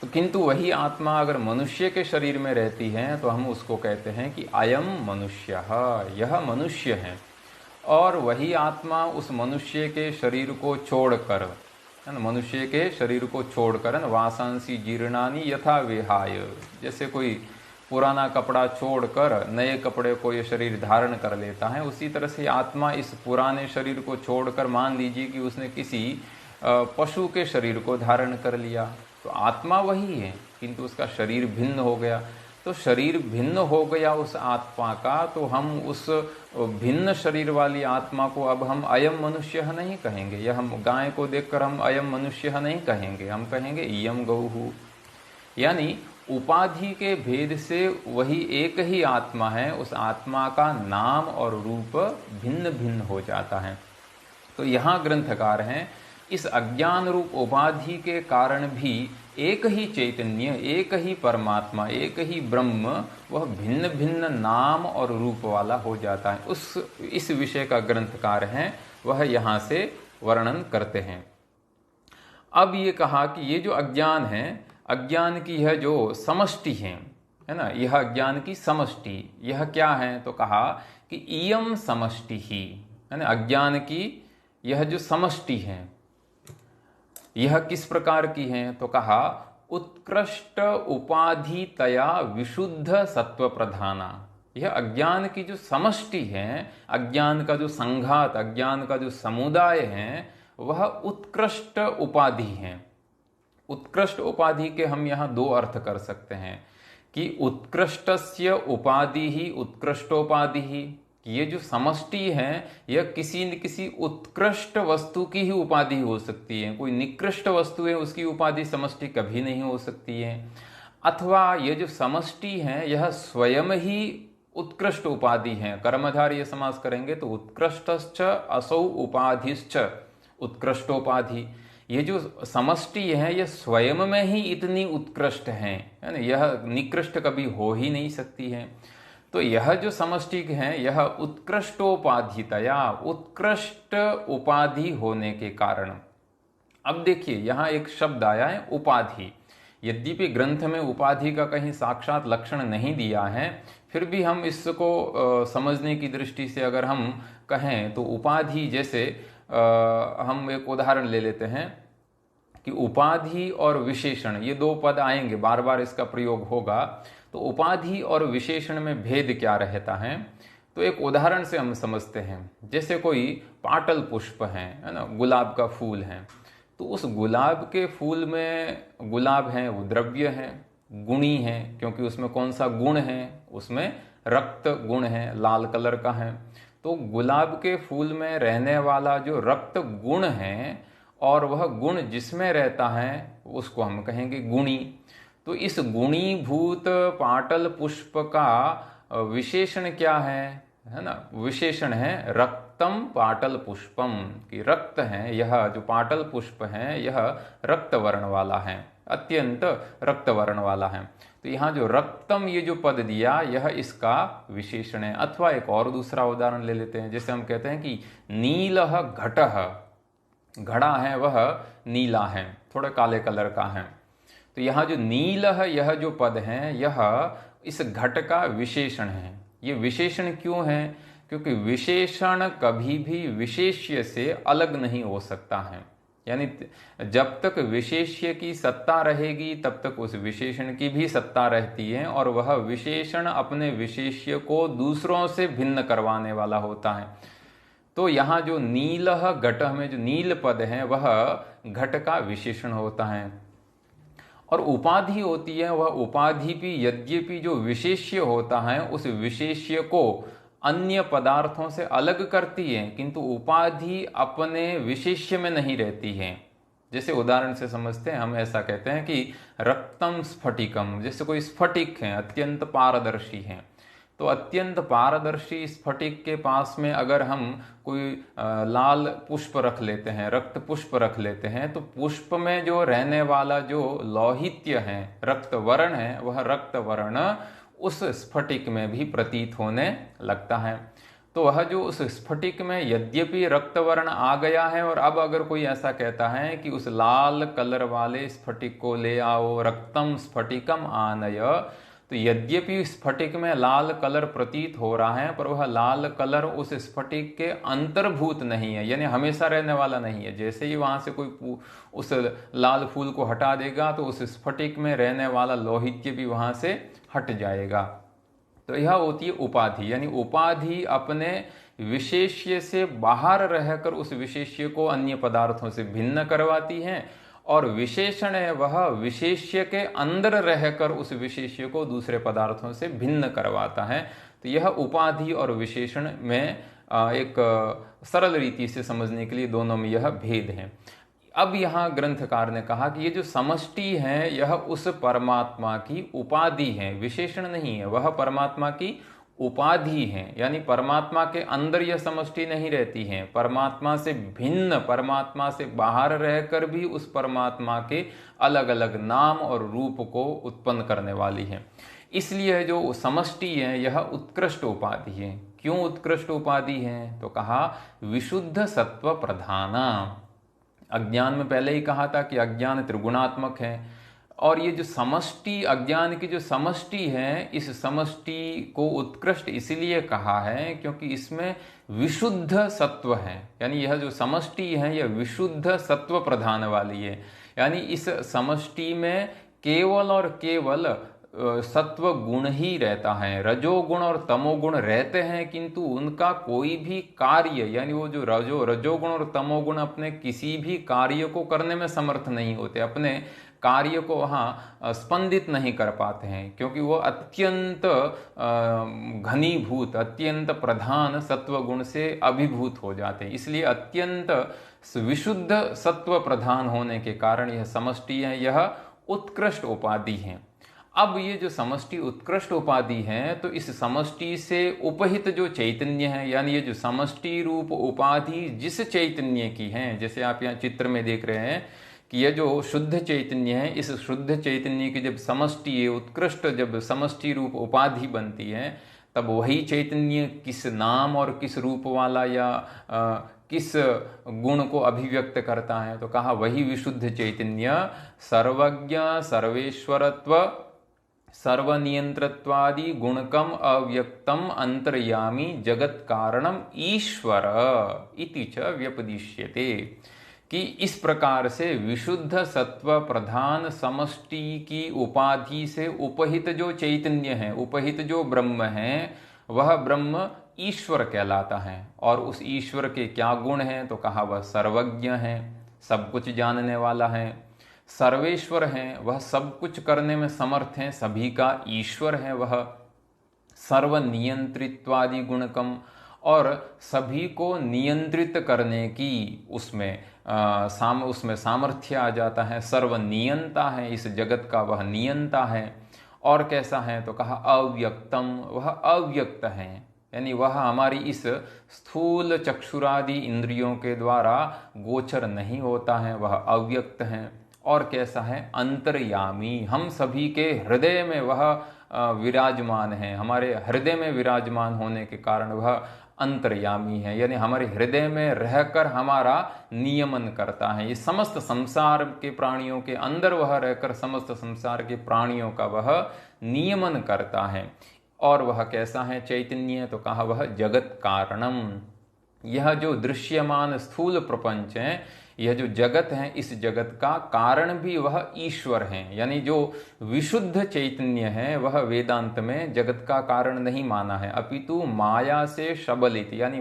तो किंतु वही आत्मा अगर मनुष्य के शरीर में रहती है तो हम उसको कहते हैं कि अयम मनुष्यः, यह मनुष्य है। और वही आत्मा उस मनुष्य के शरीर को छोड़कर, है ना, मनुष्य के शरीर को छोड़कर वासांसी जीर्णानि यथा विहाय, जैसे कोई पुराना कपड़ा छोड़कर नए कपड़े को ये शरीर धारण कर लेता है, उसी तरह से आत्मा इस पुराने शरीर को छोड़कर, मान लीजिए कि उसने किसी पशु के शरीर को धारण कर लिया, तो आत्मा वही है किंतु उसका शरीर भिन्न हो गया। तो शरीर भिन्न हो गया उस आत्मा का, तो हम उस भिन्न शरीर वाली आत्मा को अब हम अयम मनुष्य नहीं कहेंगे, या हम गाय को देखकर हम अयम मनुष्य नहीं कहेंगे, हम कहेंगे इयम गौहु। यानी उपाधि के भेद से वही एक ही आत्मा है, उस आत्मा का नाम और रूप भिन्न भिन्न हो जाता है। तो यहाँ ग्रंथकार हैं इस अज्ञान रूप उपाधि के कारण भी एक ही चैतन्य, एक ही परमात्मा, एक ही ब्रह्म, वह भिन्न भिन्न नाम और रूप वाला हो जाता है। इस विषय का ग्रंथकार हैं वह यहाँ से वर्णन करते हैं। अब ये कहा कि ये जो अज्ञान है, अज्ञान की यह जो समष्टि है ना, यह अज्ञान की समष्टि, यह क्या है? तो कहा कि इयम समष्टि ही, है ना, अज्ञान की यह जो समष्टि है यह किस प्रकार की है? तो कहा उत्कृष्ट उपाधि तया विशुद्ध सत्व प्रधाना। यह अज्ञान की जो समष्टि है, अज्ञान का जो संघात, अज्ञान का जो समुदाय है, वह उत्कृष्ट उपाधि है। उत्कृष्ट उपाधि के हम यहाँ दो अर्थ कर सकते हैं कि उत्कृष्टस्य उपाधि ही उत्कृष्टोपाधि ही, ये जो समष्टि है यह किसी न किसी उत्कृष्ट वस्तु की ही उपाधि हो सकती है, कोई निकृष्ट वस्तु है उसकी उपाधि समष्टि कभी नहीं हो सकती है। अथवा ये जो समष्टि है यह स्वयं ही उत्कृष्ट उपाधि है। कर्मधारय समास करेंगे तो उत्कृष्टश्च असौ उपाधिश्च उत्कृष्टोपाधि। ये जो समष्टि है यह स्वयं में ही इतनी उत्कृष्ट है ना, यह निकृष्ट कभी हो ही नहीं सकती है। तो यह जो समष्टि है यह उत्कृष्टोपाधितया, उत्कृष्ट उपाधि होने के कारण। अब देखिए यहाँ एक शब्द आया है उपाधि। यद्यपि ग्रंथ में उपाधि का कहीं साक्षात लक्षण नहीं दिया है, फिर भी हम इसको समझने की दृष्टि से अगर हम कहें तो उपाधि, जैसे हम एक उदाहरण ले लेते हैं कि उपाधि और विशेषण, ये दो पद आएंगे, बार बार इसका प्रयोग होगा। तो उपाधि और विशेषण में भेद क्या रहता है? तो एक उदाहरण से हम समझते हैं। जैसे कोई पाटल पुष्प है ना, गुलाब का फूल है, तो उस गुलाब के फूल में, गुलाब है वो द्रव्य है, गुणी है, क्योंकि उसमें कौन सा गुण है? उसमें रक्त गुण है, लाल कलर का है। तो गुलाब के फूल में रहने वाला जो रक्त गुण है और वह गुण जिसमें रहता है उसको हम कहेंगे गुणी। तो इस गुणीभूत पाटल पुष्प का विशेषण क्या है ना? विशेषण है रक्तम पाटल पुष्पम, कि रक्त है, यह जो पाटल पुष्प है यह रक्त वर्ण वाला है, अत्यंत रक्त वर्ण वाला है। तो यहाँ जो रक्तम ये जो पद दिया यह इसका विशेषण है। अथवा एक और दूसरा उदाहरण ले लेते हैं। जैसे हम कहते हैं कि नीलः घटः, घड़ा है वह नीला है, थोड़ा काले कलर का है। तो यहाँ जो नील है, यह जो पद है यह इस घट का विशेषण है। ये विशेषण क्यों है? क्योंकि विशेषण कभी भी विशेष्य से अलग नहीं हो सकता है। यानी जब तक विशेष्य की सत्ता रहेगी तब तक उस विशेषण की भी सत्ता रहती है, और वह विशेषण अपने विशेष्य को दूसरों से भिन्न करवाने वाला होता है। तो यहाँ जो नीलः घटः में जो नील पद है वह घट का विशेषण होता है। और उपाधि होती है, वह उपाधि भी यद्यपि जो विशेष्य होता है उस विशेष्य को अन्य पदार्थों से अलग करती है, किंतु उपाधि अपने विशेष्य में नहीं रहती है। जैसे उदाहरण से समझते हैं, हम ऐसा कहते हैं कि रक्तम स्फटिकम, जैसे कोई स्फटिक है, अत्यंत पारदर्शी है, तो अत्यंत पारदर्शी स्फटिक के पास में अगर हम कोई लाल पुष्प रख लेते हैं, रक्त पुष्प रख लेते हैं, तो पुष्प में जो रहने वाला जो लौहित्य है, रक्त वर्ण है, वह रक्त वर्ण उस स्फटिक में भी प्रतीत होने लगता है। तो वह जो उस स्फटिक में यद्यपि रक्त वर्ण आ गया है, और अब अगर कोई ऐसा कहता है कि उस लाल कलर वाले स्फटिक को ले आओ, रक्तम स्फटिकम आनय, तो यद्यपि स्फटिक में लाल कलर प्रतीत हो रहा है, पर वह लाल कलर उस स्फटिक के अंतर्भूत नहीं है, यानी हमेशा रहने वाला नहीं है। जैसे ही वहां से कोई उस लाल फूल को हटा देगा तो उस स्फटिक में रहने वाला लोहित्य भी वहां से हट जाएगा। तो यह होती है उपाधि, यानी उपाधि अपने विशेष्य से बाहर रहकर उस विशेष्य को अन्य पदार्थों से भिन्न करवाती है, और विशेषण है वह विशेष्य के अंदर रहकर उस विशेष्य को दूसरे पदार्थों से भिन्न करवाता है। तो यह उपाधि और विशेषण में एक सरल रीति से समझने के लिए दोनों में यह भेद है। अब यहाँ ग्रंथकार ने कहा कि ये जो समष्टि है यह उस परमात्मा की उपाधि है, विशेषण नहीं है, वह परमात्मा की उपाधि है, यानी परमात्मा के अंदर यह समष्टि नहीं रहती है, परमात्मा से भिन्न, परमात्मा से बाहर रहकर भी उस परमात्मा के अलग अलग नाम और रूप को उत्पन्न करने वाली है। इसलिए जो समष्टि है यह उत्कृष्ट उपाधि है। क्यों उत्कृष्ट उपाधि है? तो कहा विशुद्ध सत्व प्रधाना। अज्ञान में पहले ही कहा था कि अज्ञान त्रिगुणात्मक है, और ये जो समष्टि, अज्ञान की जो समष्टि है, इस समष्टि को उत्कृष्ट इसलिए कहा है क्योंकि इसमें विशुद्ध सत्व है, यानी यह जो समष्टि है यह विशुद्ध सत्व प्रधान वाली है, यानी इस समष्टि में केवल और केवल सत्व गुण ही रहता है, रजोगुण और तमोगुण रहते हैं, किंतु उनका कोई भी कार्य, यानी वो जो रजोगुण और तमोगुण अपने किसी भी कार्य को करने में समर्थ नहीं होते, अपने कार्य को वहाँ स्पंदित नहीं कर पाते हैं, क्योंकि वो अत्यंत घनीभूत, अत्यंत प्रधान सत्व गुण से अभिभूत हो जाते हैं। इसलिए अत्यंत विशुद्ध सत्व प्रधान होने के कारण यह समष्टि है, यह उत्कृष्ट उपाधि है। अब ये जो समष्टि उत्कृष्ट उपाधि है, तो इस समष्टि से उपहित जो चैतन्य है, यानी ये जो समष्टि रूप उपाधि जिस चैतन्य की है, जैसे आप यहाँ चित्र में देख रहे हैं कि यह जो शुद्ध चैतन्य है, इस शुद्ध चैतन्य की जब समष्टि उत्कृष्ट, जब समष्टि रूप उपाधि बनती है, तब वही चैतन्य किस नाम और किस रूप वाला या किस गुण को अभिव्यक्त करता है? तो कहा वही विशुद्ध चैतन्य सर्वज्ञ सर्वेश्वरत्व सर्वनियंत्रत्वादि गुणकम अव्यक्तम अंतर्यामी जगत कारणम ईश्वर इति च व्यपदिश्यते, कि इस प्रकार से विशुद्ध सत्व प्रधान समष्टि की उपाधि से उपहित जो चैतन्य है, उपहित जो ब्रह्म है, वह ब्रह्म ईश्वर कहलाता है। और उस ईश्वर के क्या गुण हैं? तो कहा वह सर्वज्ञ है, सब कुछ जानने वाला है, सर्वेश्वर हैं, वह सब कुछ करने में समर्थ हैं, सभी का ईश्वर है, वह सर्वनियंत्रित्वादि गुणकम, और सभी को नियंत्रित करने की उसमें सामर्थ्य आ जाता है, सर्वनियंता है, इस जगत का वह नियंता है। और कैसा है? तो कहा अव्यक्तम, वह अव्यक्त है, यानी वह हमारी इस स्थूल चक्षुरादि इंद्रियों के द्वारा गोचर नहीं होता है, वह अव्यक्त है। और कैसा है? अंतर्यामी, हम सभी के हृदय में वह विराजमान है, हमारे हृदय में विराजमान होने के कारण वह अंतर्यामी है, यानी हमारे हृदय में रहकर हमारा नियमन करता है। ये समस्त संसार के प्राणियों के अंदर वह रहकर समस्त संसार के प्राणियों का वह नियमन करता है। और वह कैसा है चैतन्य? तो कहा वह जगत कारणम, यह जो दृश्यमान स्थूल प्रपंच है, यह जो जगत है, इस जगत का कारण भी वह ईश्वर है। यानी जो विशुद्ध चैतन्य है वह वेदांत में जगत का कारण नहीं माना है, अपितु माया से शबलित, यानी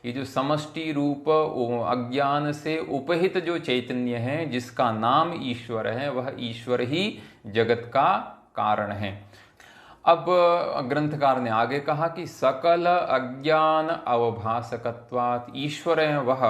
ये जो समष्टि रूप अज्ञान से उपहित जो चैतन्य है जिसका नाम ईश्वर है, वह ईश्वर ही जगत का कारण है। अब ग्रंथकार ने आगे कहा कि सकल अज्ञान अवभासकत्वात्, ईश्वर है वह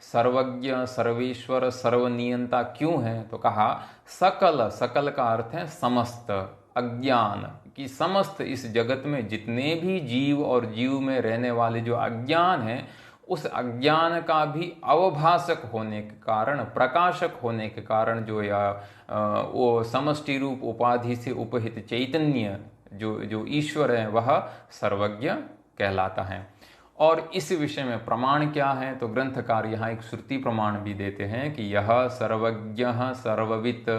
सर्वज्ञ, सर्वेश्वर, सर्वनियंता क्यों है? तो कहा सकल, सकल का अर्थ है समस्त, अज्ञान कि समस्त इस जगत में जितने भी जीव और जीव में रहने वाले जो अज्ञान है, उस अज्ञान का भी अवभासक होने के कारण, प्रकाशक होने के कारण जो वो समष्टि रूप उपाधि से उपहित चैतन्य जो ईश्वर है वह सर्वज्ञ कहलाता है। और इस विषय में प्रमाण क्या है? तो ग्रंथकार यहाँ एक श्रुति प्रमाण भी देते हैं कि यह सर्वज्ञ सर्ववित्,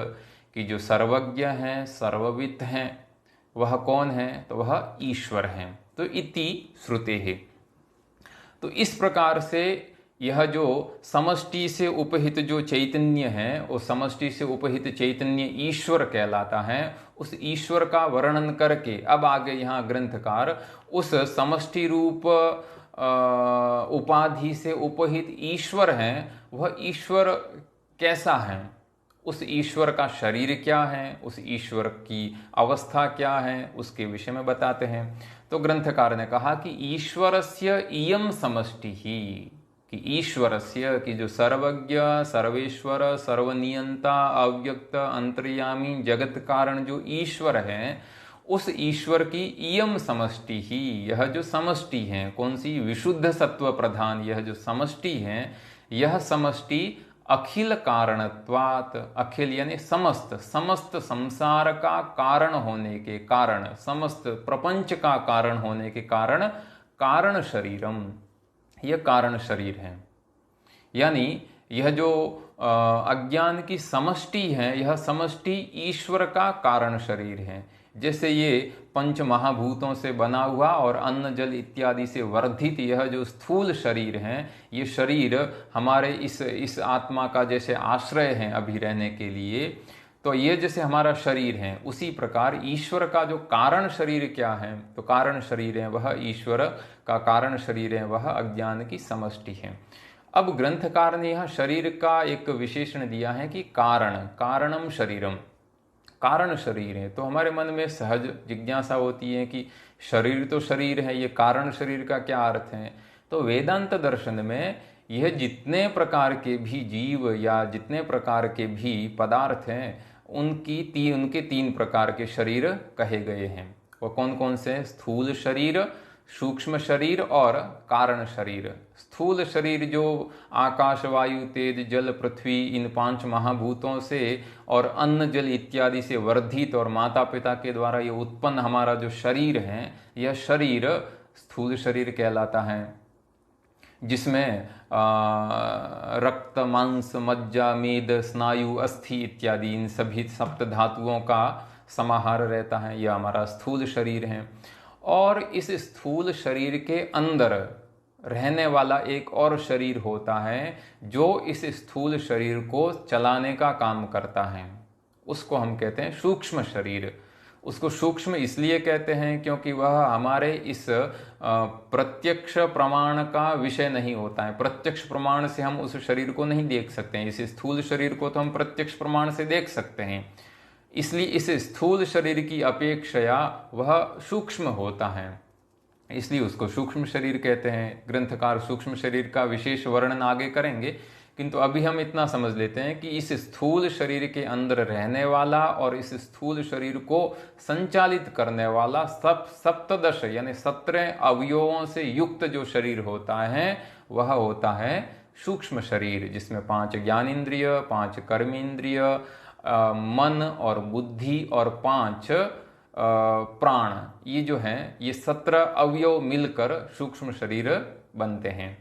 कि जो सर्वज्ञ हैं, सर्ववित् हैं, वह कौन है? तो वह ईश्वर हैं। तो इति श्रुते है। तो इस प्रकार से यह जो समष्टि से उपहित जो चैतन्य है, वो समष्टि से उपहित चैतन्य ईश्वर कहलाता है। उस ईश्वर का वर्णन करके अब आगे यहाँ ग्रंथकार उस समष्टि रूप उपाधि से उपहित ईश्वर है, वह ईश्वर कैसा है, उस ईश्वर का शरीर क्या है, उस ईश्वर की अवस्था क्या है, उसके विषय में बताते हैं। तो ग्रंथकार ने कहा कि ईश्वरस्य इयं समष्टि ही, कि ईश्वरस्य की जो सर्वज्ञ, सर्वेश्वर, सर्वनियंता, अव्यक्त, अंतर्यामी, जगत कारण जो ईश्वर है, उस ईश्वर की इयम समष्टि ही, यह जो समष्टि है, कौन सी? विशुद्ध सत्व प्रधान यह जो समष्टि है, यह समष्टि अखिल कारणत्वात्, अखिल यानी समस्त, समस्त संसार का कारण होने के कारण, समस्त प्रपंच का कारण होने के कारण, कारण शरीरम, यह कारण शरीर है। यानी यह जो अज्ञान की समष्टि है, यह समष्टि ईश्वर का कारण शरीर है। जैसे ये पंच महाभूतों से बना हुआ और अन्न जल इत्यादि से वर्धित यह जो स्थूल शरीर है, ये शरीर हमारे इस आत्मा का जैसे आश्रय है अभी रहने के लिए, तो ये जैसे हमारा शरीर है, उसी प्रकार ईश्वर का जो कारण शरीर क्या है? तो कारण शरीर है वह ईश्वर का कारण शरीर है, वह अज्ञान की समष्टि है। अब ग्रंथकार ने यहाँ शरीर का एक विशेषण दिया है कि कारण, कारणम शरीरम, कारण शरीर है। तो हमारे मन में सहज जिज्ञासा होती है कि शरीर तो शरीर है, ये कारण शरीर का क्या अर्थ है? तो वेदांत दर्शन में यह जितने प्रकार के भी जीव या जितने प्रकार के भी पदार्थ हैं, उनके तीन प्रकार के शरीर कहे गए हैं। वो कौन कौन से? स्थूल शरीर, सूक्ष्म शरीर और कारण शरीर। स्थूल शरीर जो आकाश, वायु, तेज, जल, पृथ्वी, इन पांच महाभूतों से और अन्न जल इत्यादि से वर्धित और माता पिता के द्वारा ये उत्पन्न हमारा जो शरीर है, यह शरीर स्थूल शरीर कहलाता है, जिसमें रक्त, मांस, मज्जा, मेद, स्नायु, अस्थि इत्यादि इन सभी सप्त धातुओं का समाहार रहता है। यह हमारा स्थूल शरीर है। और इस स्थूल शरीर के अंदर रहने वाला एक और शरीर होता है जो इस स्थूल शरीर को चलाने का काम करता है, उसको हम कहते हैं सूक्ष्म शरीर। उसको सूक्ष्म इसलिए कहते हैं क्योंकि वह हमारे इस प्रत्यक्ष प्रमाण का विषय नहीं होता है। प्रत्यक्ष प्रमाण से हम उस शरीर को नहीं देख सकते हैं। इस स्थूल शरीर को तो हम प्रत्यक्ष प्रमाण से देख सकते हैं, इसलिए इस स्थूल शरीर की अपेक्षा वह सूक्ष्म होता है, इसलिए उसको सूक्ष्म शरीर कहते हैं। ग्रंथकार सूक्ष्म शरीर का विशेष वर्णन आगे करेंगे, किंतु अभी हम इतना समझ लेते हैं कि इस स्थूल शरीर के अंदर रहने वाला और इस स्थूल शरीर को संचालित करने वाला सप्तदश यानी 17 अवयवों से युक्त जो शरीर होता है, वह होता है सूक्ष्म शरीर, जिसमें 5 ज्ञानेंद्रिय, 5 कर्मेंद्रिय, मन और बुद्धि और 5 प्राण, ये जो हैं ये 17 अवयव मिलकर सूक्ष्म शरीर बनते हैं।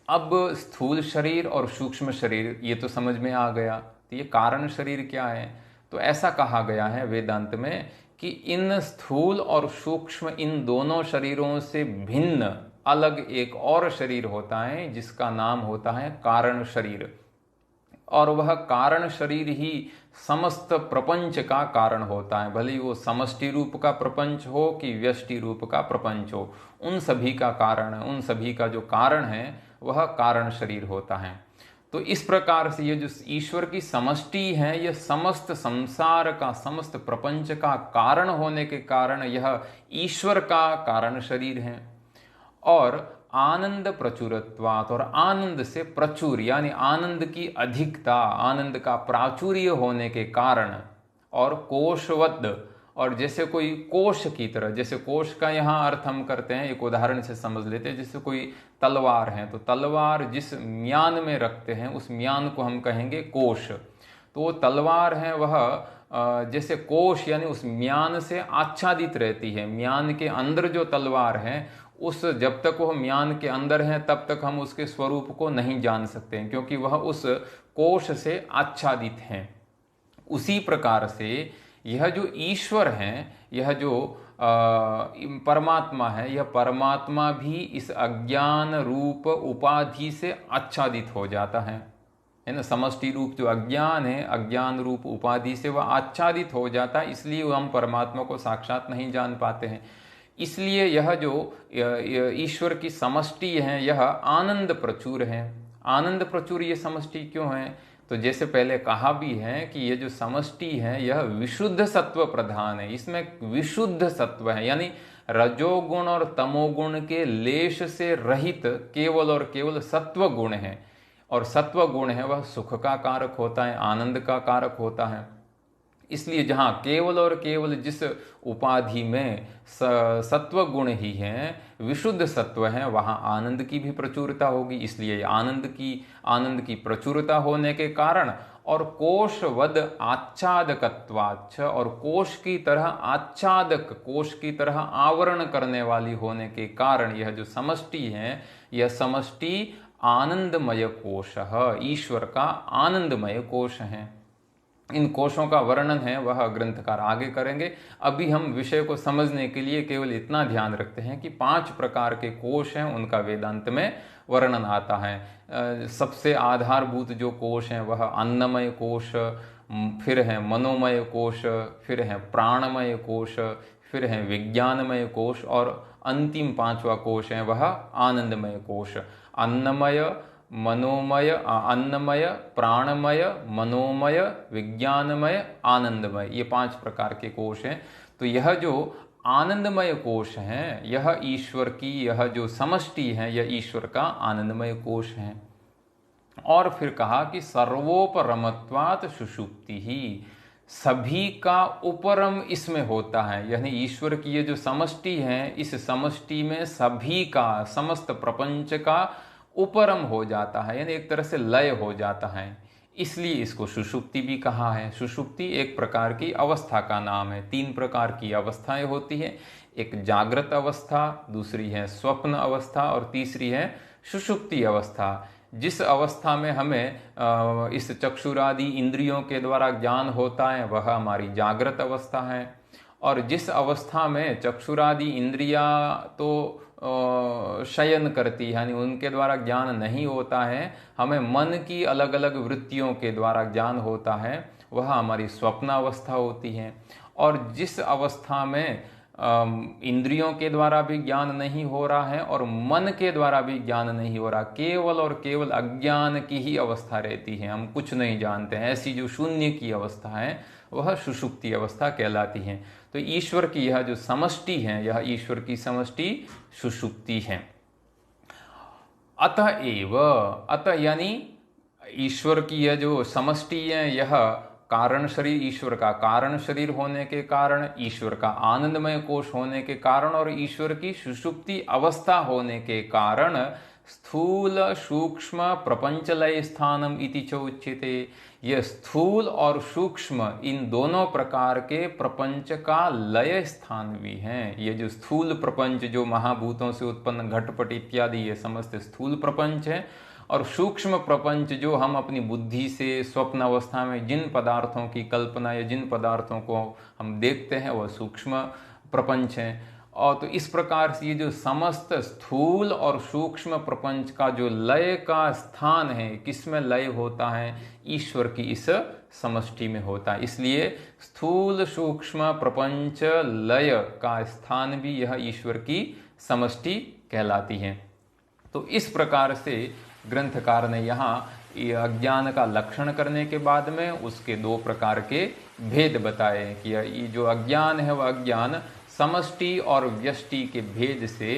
अब स्थूल शरीर और सूक्ष्म शरीर ये तो समझ में आ गया, तो ये कारण शरीर क्या है? तो ऐसा कहा गया है वेदांत में कि इन स्थूल और सूक्ष्म इन दोनों शरीरों से भिन्न अलग एक और शरीर होता है जिसका नाम होता है कारण शरीर, और वह कारण शरीर ही समस्त प्रपंच का कारण होता है। भले ही वो समष्टि रूप का प्रपंच हो कि व्यष्टि रूप का प्रपंच हो, उन सभी का कारण, उन सभी का जो कारण है वह कारण शरीर होता है। तो इस प्रकार से ये जो ईश्वर की समष्टि है, यह समस्त संसार का, समस्त प्रपंच का कारण होने के कारण यह ईश्वर का कारण शरीर है। और आनंद प्रचुरत्वात्, और आनंद से प्रचुर यानी आनंद की अधिकता, आनंद का प्राचुर्य होने के कारण, और कोशवद्, और जैसे कोई कोश की तरह, जैसे कोश का यहाँ अर्थ हम करते हैं, एक उदाहरण से समझ लेते हैं। जैसे कोई तलवार है, तो तलवार जिस म्यान में रखते हैं उस म्यान को हम कहेंगे कोश। तो वो तलवार है वह जैसे कोश यानी उस म्यान से आच्छादित रहती है। म्यान के अंदर जो तलवार है, उस जब तक वह म्यान के अंदर है तब तक हम उसके स्वरूप को नहीं जान सकते हैं, क्योंकि वह उस कोश से आच्छादित हैं। उसी प्रकार से यह जो ईश्वर है, यह जो परमात्मा है, यह परमात्मा भी इस अज्ञान रूप उपाधि से आच्छादित हो जाता है ना। समष्टि रूप जो अज्ञान है, अज्ञान रूप उपाधि से वह आच्छादित हो जाता है, इसलिए हम परमात्मा को साक्षात नहीं जान पाते हैं। इसलिए यह जो ईश्वर की समष्टि है यह आनंद प्रचुर है। आनंद प्रचुर ये समष्टि क्यों है? तो जैसे पहले कहा भी है कि ये जो समष्टि है यह विशुद्ध सत्व प्रधान है। इसमें विशुद्ध सत्व है, यानी रजोगुण और तमोगुण के लेश से रहित केवल और केवल सत्व गुण है। और सत्व गुण है वह सुख का कारक होता है, आनंद का कारक होता है। इसलिए जहाँ केवल और केवल जिस उपाधि में सत्व गुण ही हैं, विशुद्ध सत्व है, वहाँ आनंद की भी प्रचुरता होगी। इसलिए आनंद की प्रचुरता होने के कारण, और कोशवद आच्छादकत्वाच्छ, और कोश की तरह आच्छादक, कोश की तरह आवरण करने वाली होने के कारण यह जो समष्टि है, यह समष्टि आनंदमय कोश, ईश्वर का आनंदमय कोश है। इन कोशों का वर्णन है वह ग्रंथकार आगे करेंगे। अभी हम विषय को समझने के लिए केवल इतना ध्यान रखते हैं कि 5 प्रकार के कोश हैं, उनका वेदांत में वर्णन आता है। सबसे आधारभूत जो कोश हैं वह अन्नमय कोश, फिर है मनोमय कोश, फिर है प्राणमय कोश, फिर है विज्ञानमय कोश, और अंतिम 5वां कोश है वह आनंदमय कोश। अन्नमय, मनोमय, अन्नमय, प्राणमय, मनोमय, विज्ञानमय, आनंदमय, ये 5 प्रकार के कोश हैं। तो यह जो आनंदमय कोश है, यह ईश्वर की, यह जो समष्टि है, यह ईश्वर का आनंदमय कोश है। और फिर कहा कि सर्वोपरमत्वात् सुषुप्ति ही, सभी का उपरम इसमें होता है। यानी ईश्वर की ये जो समष्टि है, इस समष्टि में सभी का, समस्त प्रपंच का उपरम हो जाता है, यानी एक तरह से लय हो जाता है। इसलिए इसको सुषुप्ति भी कहा है। सुषुप्ति एक प्रकार की अवस्था का नाम है। 3 प्रकार की अवस्थाएं होती हैं, एक जागृत अवस्था, दूसरी है स्वप्न अवस्था, और तीसरी है सुषुप्ति अवस्था। जिस अवस्था में हमें इस चक्षुरादि इंद्रियों के द्वारा ज्ञान होता है वह हमारी जागृत अवस्था है। और जिस अवस्था में चक्षुरादि इंद्रियां तो शयन करती है, यानी उनके द्वारा ज्ञान नहीं होता है, हमें मन की अलग अलग वृत्तियों के द्वारा ज्ञान होता है, वह हमारी स्वप्न अवस्था होती है। और जिस अवस्था में इंद्रियों के द्वारा भी ज्ञान नहीं हो रहा है और मन के द्वारा भी ज्ञान नहीं हो रहा, केवल और केवल अज्ञान की ही अवस्था रहती है, हम कुछ नहीं जानते हैं, ऐसी जो शून्य की अवस्था है वह सुषुप्ति अवस्था कहलाती है। तो ईश्वर की यह जो समष्टि है, यह ईश्वर की समष्टि सुषुप्ति है। अतः यानी ईश्वर की यह जो समष्टि है, यह कारण शरीर, ईश्वर का कारण शरीर होने के कारण, ईश्वर का आनंदमय कोश होने के कारण, और ईश्वर की सुषुप्ति अवस्था होने के कारण स्थूल सूक्ष्म प्रपंचलय स्थानम इति च उच्यते। यह स्थूल और सूक्ष्म इन दोनों प्रकार के प्रपंच का लय स्थान भी है। ये जो स्थूल प्रपंच जो महाभूतों से उत्पन्न घटपट इत्यादि ये समस्त स्थूल प्रपंच है, और सूक्ष्म प्रपंच जो हम अपनी बुद्धि से स्वप्न अवस्था में जिन पदार्थों की कल्पना या जिन पदार्थों को हम देखते हैं वह सूक्ष्म प्रपंच हैं। और तो इस प्रकार से ये जो समस्त स्थूल और सूक्ष्म प्रपंच का जो लय का स्थान है, किसमें लय होता है? ईश्वर की इस समष्टि में होता है। इसलिए स्थूल सूक्ष्म प्रपंच लय का स्थान भी यह ईश्वर की समष्टि कहलाती है। तो इस प्रकार से ग्रंथकार ने यहाँ अज्ञान का लक्षण करने के बाद में उसके दो प्रकार के भेद बताए कि ये जो अज्ञान है वह अज्ञान समष्टि और व्यष्टि के भेद से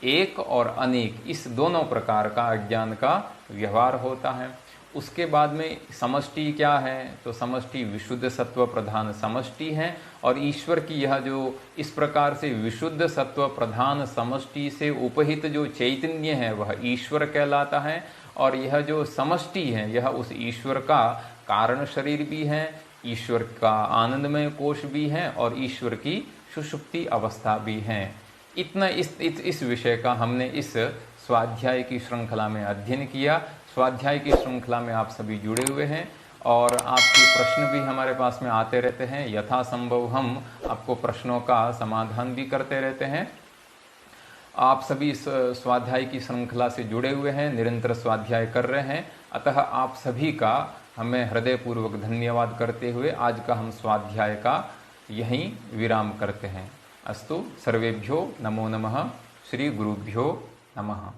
एक और अनेक, इस दोनों प्रकार का अज्ञान का व्यवहार होता है। उसके बाद में समष्टि क्या है? तो समष्टि विशुद्ध सत्व प्रधान समष्टि है, और ईश्वर की यह जो इस प्रकार से विशुद्ध सत्व प्रधान समष्टि से उपहित जो चैतन्य है वह ईश्वर कहलाता है, और यह जो समष्टि है यह उस ईश्वर का कारण शरीर भी है, ईश्वर का आनंदमय कोश भी है, और ईश्वर की सुषुप्ति अवस्था भी है। इतना इस विषय का हमने इस स्वाध्याय की श्रृंखला में अध्ययन किया। स्वाध्याय की श्रृंखला में आप सभी जुड़े हुए हैं और आपके प्रश्न भी हमारे पास में आते रहते हैं। यथासंभव हम आपको प्रश्नों का समाधान भी करते रहते हैं। आप सभी इस स्वाध्याय की श्रृंखला से जुड़े हुए हैं, निरंतर स्वाध्याय कर रहे हैं, अतः आप सभी का हमें हृदयपूर्वक धन्यवाद करते हुए आज का हम स्वाध्याय का यहीं विराम करते हैं। अस्तु, सर्वेभ्यो नमो नमः, श्री गुरुभ्यो नमः।